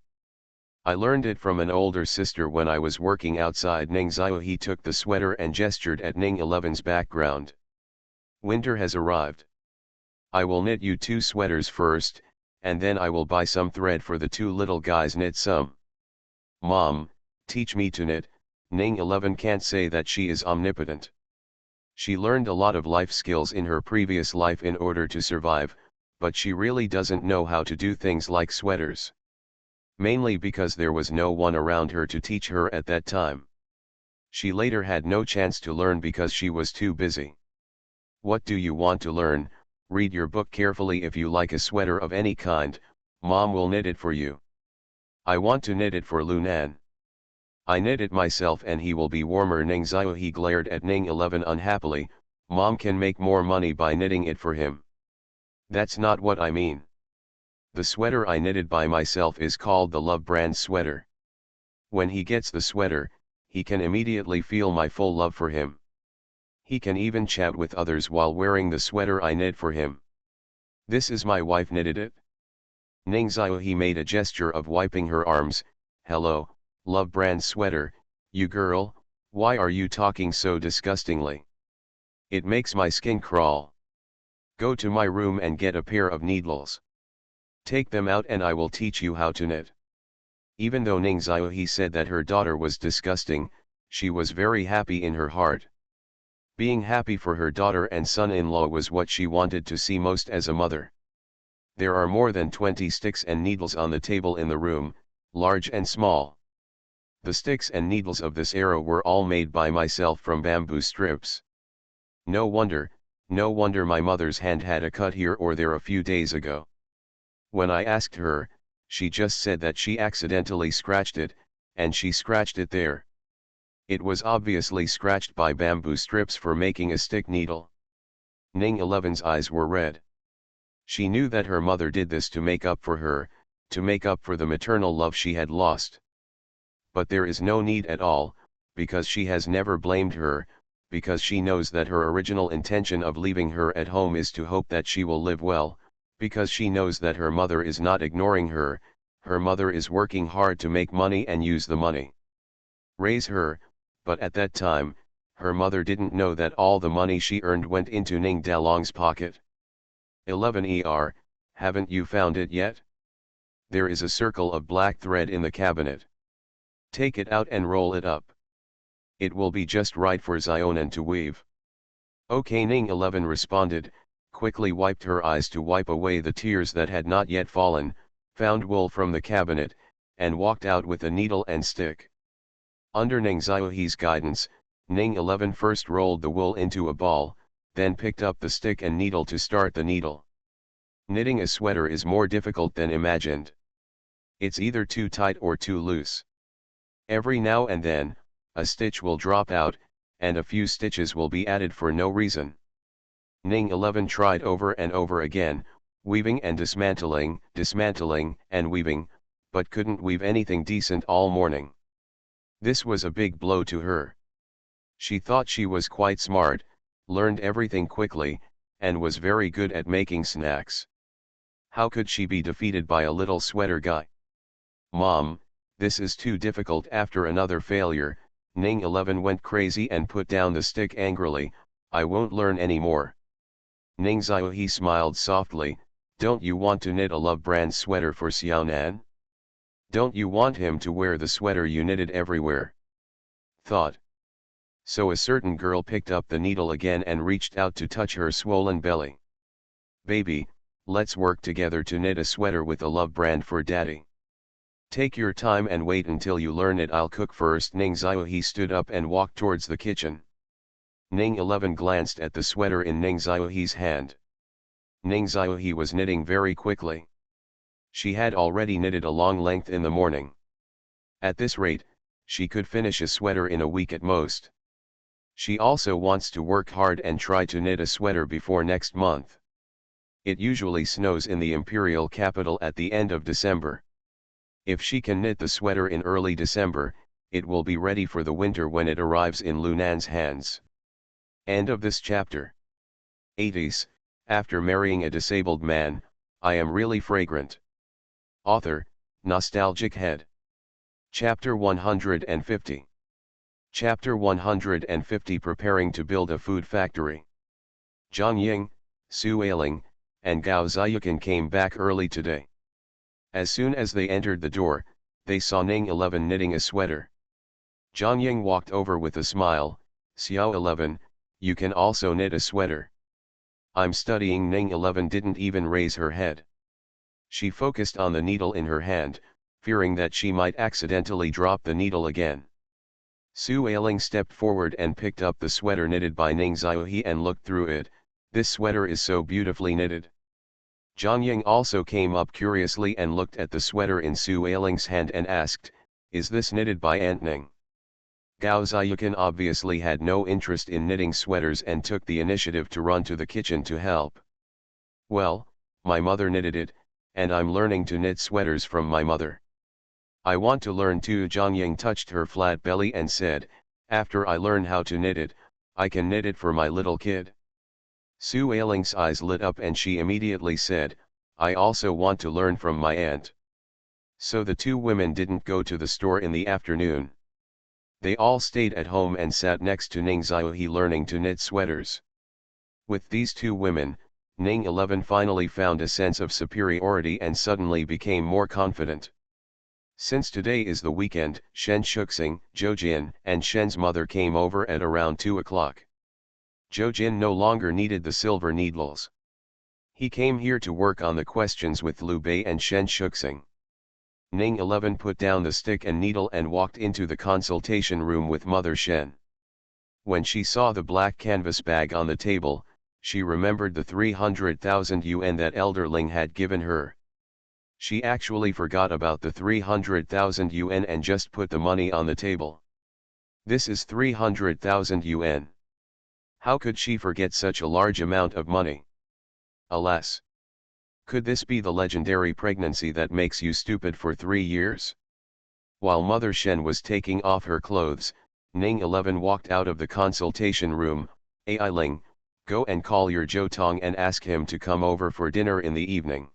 I learned it from an older sister when I was working outside." Ning Xiaohe took the sweater and gestured at Ning 11's background. "Winter has arrived. I will knit you 2 sweaters first, and then I will buy some thread for the 2 little guys. Knit some." "Mom, teach me to knit." Ning 11 can't say that she is omnipotent. She learned a lot of life skills in her previous life in order to survive, but she really doesn't know how to do things like sweaters. Mainly because there was no one around her to teach her at that time. She later had no chance to learn because she was too busy. "What do you want to learn? Read your book carefully. If you like a sweater of any kind, Mom will knit it for you." "I want to knit it for Lunan. I knit it myself and he will be warmer." Ning Xiaohe glared at Ning 11 unhappily. "Mom can make more money by knitting it for him." "That's not what I mean. The sweater I knitted by myself is called the Love brand sweater. When he gets the sweater, he can immediately feel my full love for him. He can even chat with others while wearing the sweater I knit for him. This is my wife knitted it." Ning Xiaohe made a gesture of wiping her arms. "Hello, Love brand sweater, you girl, why are you talking so disgustingly? It makes my skin crawl. Go to my room and get a pair of needles. Take them out and I will teach you how to knit." Even though Ning Xiaohe said that her daughter was disgusting, she was very happy in her heart. Being happy for her daughter and son-in-law was what she wanted to see most as a mother. There are more than 20 sticks and needles on the table in the room, large and small. The sticks and needles of this arrow were all made by myself from bamboo strips. No wonder my mother's hand had a cut here or there a few days ago. When I asked her, she just said that she accidentally scratched it, and she scratched it there. It was obviously scratched by bamboo strips for making a stick needle." Ning 11's eyes were red. She knew that her mother did this to make up for her, to make up for the maternal love she had lost. But there is no need at all, because she has never blamed her, because she knows that her original intention of leaving her at home is to hope that she will live well, because she knows that her mother is not ignoring her, her mother is working hard to make money and use the money. Raise her, but at that time, her mother didn't know that all the money she earned went into Ning Dalong's pocket. 11 haven't you found it yet? There is a circle of black thread in the cabinet. Take it out and roll it up. It will be just right for Xionan to weave." "Okay." Ning 11 responded, quickly wiped her eyes to wipe away the tears that had not yet fallen, found wool from the cabinet, and walked out with a needle and stick. Under Ning Xiaohe's guidance, Ning 11 first rolled the wool into a ball, then picked up the stick and needle to start the needle. Knitting a sweater is more difficult than imagined. It's either too tight or too loose. Every now and then, a stitch will drop out, and a few stitches will be added for no reason. Ning 11 tried over and over again, weaving and dismantling and weaving, but couldn't weave anything decent all morning. This was a big blow to her. She thought she was quite smart, learned everything quickly, and was very good at making snacks. How could she be defeated by a little sweater guy? Mom, this is too difficult. After another failure, Ning 11 went crazy and put down the stick angrily. I won't learn anymore. Ning Xiaohe smiled softly. Don't you want to knit a Love brand sweater for Xiaonan? Don't you want him to wear the sweater you knitted everywhere? Thought. So a certain girl picked up the needle again and reached out to touch her swollen belly. Baby, let's work together to knit a sweater with a Love brand for Daddy. Take your time and wait until you learn it. I'll cook first. Ning Xiaohe stood up and walked towards the kitchen. Ning 11 glanced at the sweater in Ning Xiaohe's hand. Ning Xiaohe was knitting very quickly. She had already knitted a long length in the morning. At this rate, she could finish a sweater in a week at most. She also wants to work hard and try to knit a sweater before next month. It usually snows in the imperial capital at the end of December. If she can knit the sweater in early December, it will be ready for the winter when it arrives in Lunan's hands. End of this chapter. 80s, after marrying a disabled man, I am really fragrant. Author, Nostalgic Head. Chapter 150. Chapter 150. Preparing to build a food factory. Zhang Ying, Su Ailing, and Gao Ziyukan came back early today. As soon as they entered the door, they saw Ning 11 knitting a sweater. Zhang Ying walked over with a smile. Xiao 11, you can also knit a sweater. I'm studying. Ning 11 didn't even raise her head. She focused on the needle in her hand, fearing that she might accidentally drop the needle again. Su Ailing stepped forward and picked up the sweater knitted by Ning Xiaohe and looked through it. This sweater is so beautifully knitted. Zhang Ying also came up curiously and looked at the sweater in Su Ailing's hand and asked, is this knitted by Aunt Ning? Gao Ziyukan obviously had no interest in knitting sweaters and took the initiative to run to the kitchen to help. Well, my mother knitted it, and I'm learning to knit sweaters from my mother. I want to learn too. Zhang Ying touched her flat belly and said, after I learn how to knit it, I can knit it for my little kid. Su Ailing's eyes lit up and she immediately said, I also want to learn from my aunt. So the two women didn't go to the store in the afternoon. They all stayed at home and sat next to Ning Xiaohe learning to knit sweaters. With these two women, Ning 11 finally found a sense of superiority and suddenly became more confident. Since today is the weekend, Shen Shuxing, Zhou Jin, and Shen's mother came over at around 2 o'clock. Zhou Jin no longer needed the silver needles. He came here to work on the questions with Liu Bei and Shen Shuxing. Ning 11 put down the stick and needle and walked into the consultation room with Mother Shen. When she saw the black canvas bag on the table, she remembered the 300,000 yuan that Elderling had given her. She actually forgot about the 300,000 yuan and just put the money on the table. This is 300,000 yuan. How could she forget such a large amount of money? Alas! Could this be the legendary pregnancy that makes you stupid for 3 years? While Mother Shen was taking off her clothes, Ning 11 walked out of the consultation room. Ailing, go and call your Zhou Tong and ask him to come over for dinner in the evening.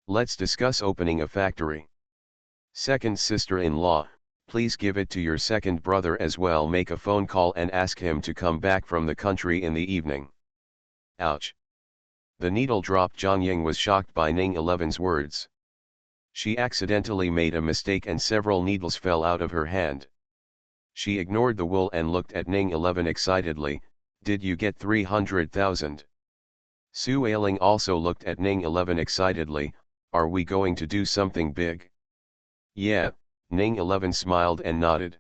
Let's discuss opening a factory. Second sister-in-law, please give it to your second brother as well. Make a phone call and ask him to come back from the country in the evening. Ouch! The needle dropped. Zhang Ying was shocked by Ning 11's words. She accidentally made a mistake and several needles fell out of her hand. She ignored the wool and looked at Ning 11 excitedly. Did you get 300,000? Su Ailing also looked at Ning 11 excitedly. Are we going to do something big? Yeah, Ning 11 smiled and nodded.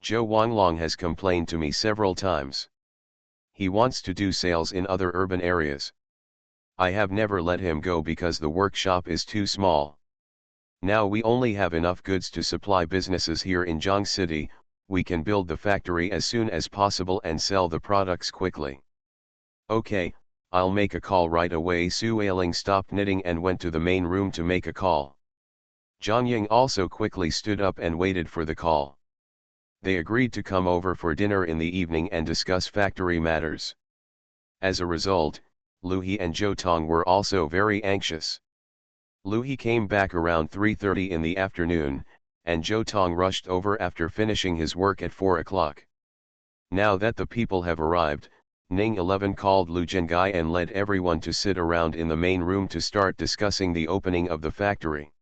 Zhou Wanglong has complained to me several times. He wants to do sales in other urban areas. I have never let him go because the workshop is too small. Now we only have enough goods to supply businesses here in Zhang City. We can build the factory as soon as possible and sell the products quickly. Okay, I'll make a call right away. Su Ailing stopped knitting and went to the main room to make a call. Zhang Ying also quickly stood up and waited for the call. They agreed to come over for dinner in the evening and discuss factory matters. As a result, Lu He and Zhou Tong were also very anxious. Lu He came back around 3:30 in the afternoon, and Zhou Tong rushed over after finishing his work at 4 o'clock. Now that the people have arrived, Ning 11 called Lu Zhengai and led everyone to sit around in the main room to start discussing the opening of the factory.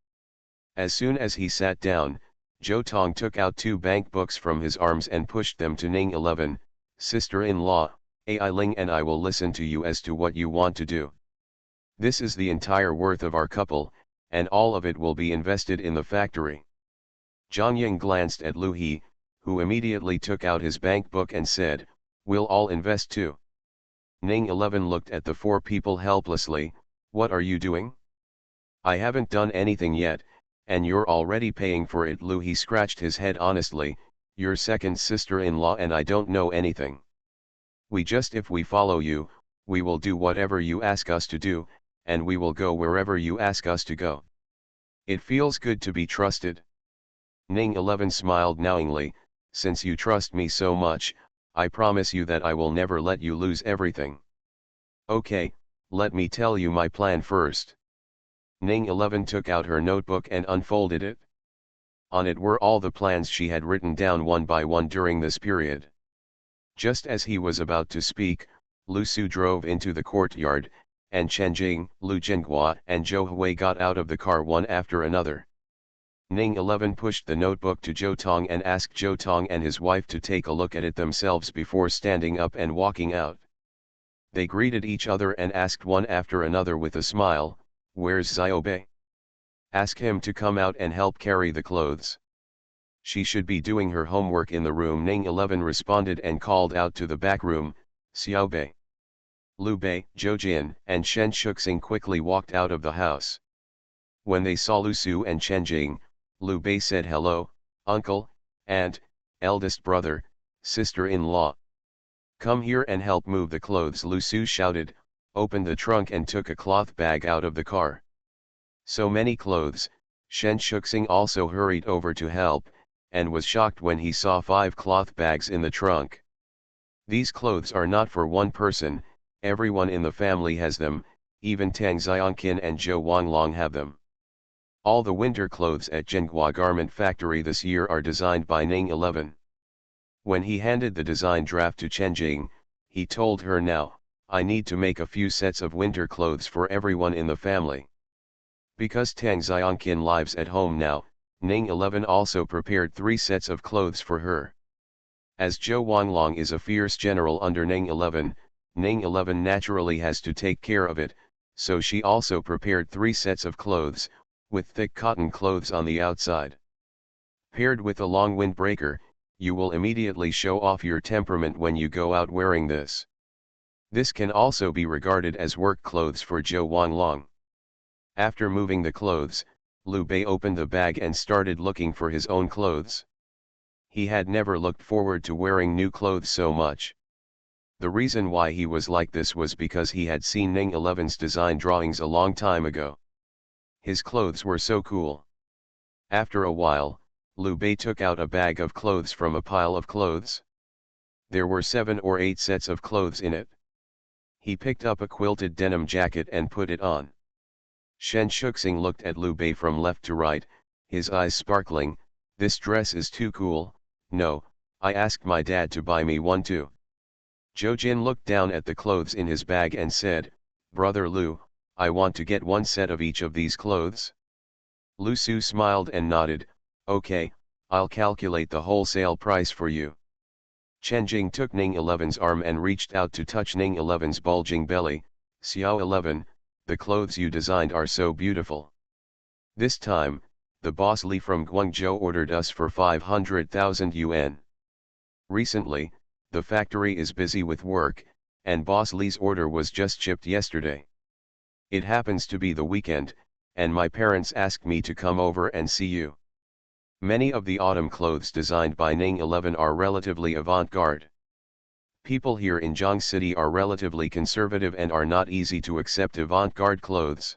As soon as he sat down, Zhou Tong took out 2 bank books from his arms and pushed them to Ning 11, "Sister-in-law, Ai Ling and I will listen to you as to what you want to do. This is the entire worth of our couple, and all of it will be invested in the factory." Zhang Ying glanced at Lu He, who immediately took out his bank book and said, "We'll all invest too." Ning 11 looked at the 4 people helplessly. "What are you doing? I haven't done anything yet, and you're already paying for it." Lu He scratched his head honestly. "Your second sister-in-law and I don't know anything. If we follow you, we will do whatever you ask us to do, and we will go wherever you ask us to go. It feels good to be trusted." Ning 11 smiled knowingly. "Since you trust me so much, I promise you that I will never let you lose everything." "Okay, let me tell you my plan first." Ning 11 took out her notebook and unfolded it. On it were all the plans she had written down one by one during this period. Just as he was about to speak, Lu Su drove into the courtyard, and Chen Jing, Lu Zhenghua and Zhou Hui got out of the car one after another. Ning 11 pushed the notebook to Zhou Tong and asked Zhou Tong and his wife to take a look at it themselves before standing up and walking out. They greeted each other and asked one after another with a smile, "Where's Xiaobei? Ask him to come out and help carry the clothes. She should be doing her homework in the room." Ning 11 responded and called out to the back room, "Xiaobei." Liu Bei, Zhou Jin and Shen Shuxing quickly walked out of the house. When they saw Lu Su and Chen Jing, Liu Bei said, "Hello, uncle, aunt, eldest brother, sister-in-law. Come here and help move the clothes." Lu Su shouted, opened the trunk and took a cloth bag out of the car. So many clothes. Shen Shuxing also hurried over to help, and was shocked when he saw 5 cloth bags in the trunk. These clothes are not for one person, everyone in the family has them, even Tang Xiangqin and Zhou Wanglong have them. All the winter clothes at Zhenghua Garment Factory this year are designed by Ning 11. When he handed the design draft to Chen Jing, he told her, "Now, I need to make a few sets of winter clothes for everyone in the family." Because Tang Xiangqin lives at home now, Ning 11 also prepared 3 sets of clothes for her. As Zhou Wanglong is a fierce general under Ning 11 naturally has to take care of it, so she also prepared 3 sets of clothes, with thick cotton clothes on the outside. Paired with a long windbreaker, you will immediately show off your temperament when you go out wearing this. This can also be regarded as work clothes for Zhou Wanglong. After moving the clothes, Liu Bei opened the bag and started looking for his own clothes. He had never looked forward to wearing new clothes so much. The reason why he was like this was because he had seen Ning 11's design drawings a long time ago. His clothes were so cool. After a while, Liu Bei took out a bag of clothes from a pile of clothes. There were 7 or 8 sets of clothes in it. He picked up a quilted denim jacket and put it on. Shen Shuxing looked at Liu Bei from left to right, his eyes sparkling. "This dress is too cool. No, I asked my dad to buy me one too." Zhou Jin looked down at the clothes in his bag and said, "Brother Liu, I want to get 1 set of each of these clothes." Lu Su smiled and nodded, "Okay, I'll calculate the wholesale price for you." Chen Jing took Ning 11's arm and reached out to touch Ning 11's bulging belly. "Xiao 11, the clothes you designed are so beautiful. This time, the boss Lee from Guangzhou ordered us for 500,000 yuan. Recently, the factory is busy with work, and boss Lee's order was just shipped yesterday. It happens to be the weekend, and my parents asked me to come over and see you. Many of the autumn clothes designed by Ning 11 are relatively avant-garde. People here in Zhang City are relatively conservative and are not easy to accept avant-garde clothes.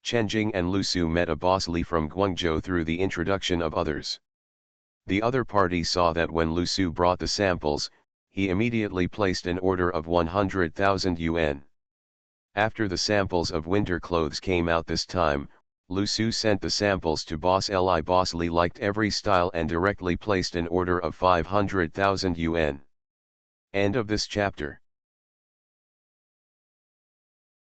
Chen Jing and Lu Su met a boss Li from Guangzhou through the introduction of others. The other party saw that when Lu Su brought the samples, he immediately placed an order of 100,000 yuan. After the samples of winter clothes came out this time, Lu Su sent the samples to Boss Li. Boss Li liked every style and directly placed an order of 500,000 yuan. End of this chapter.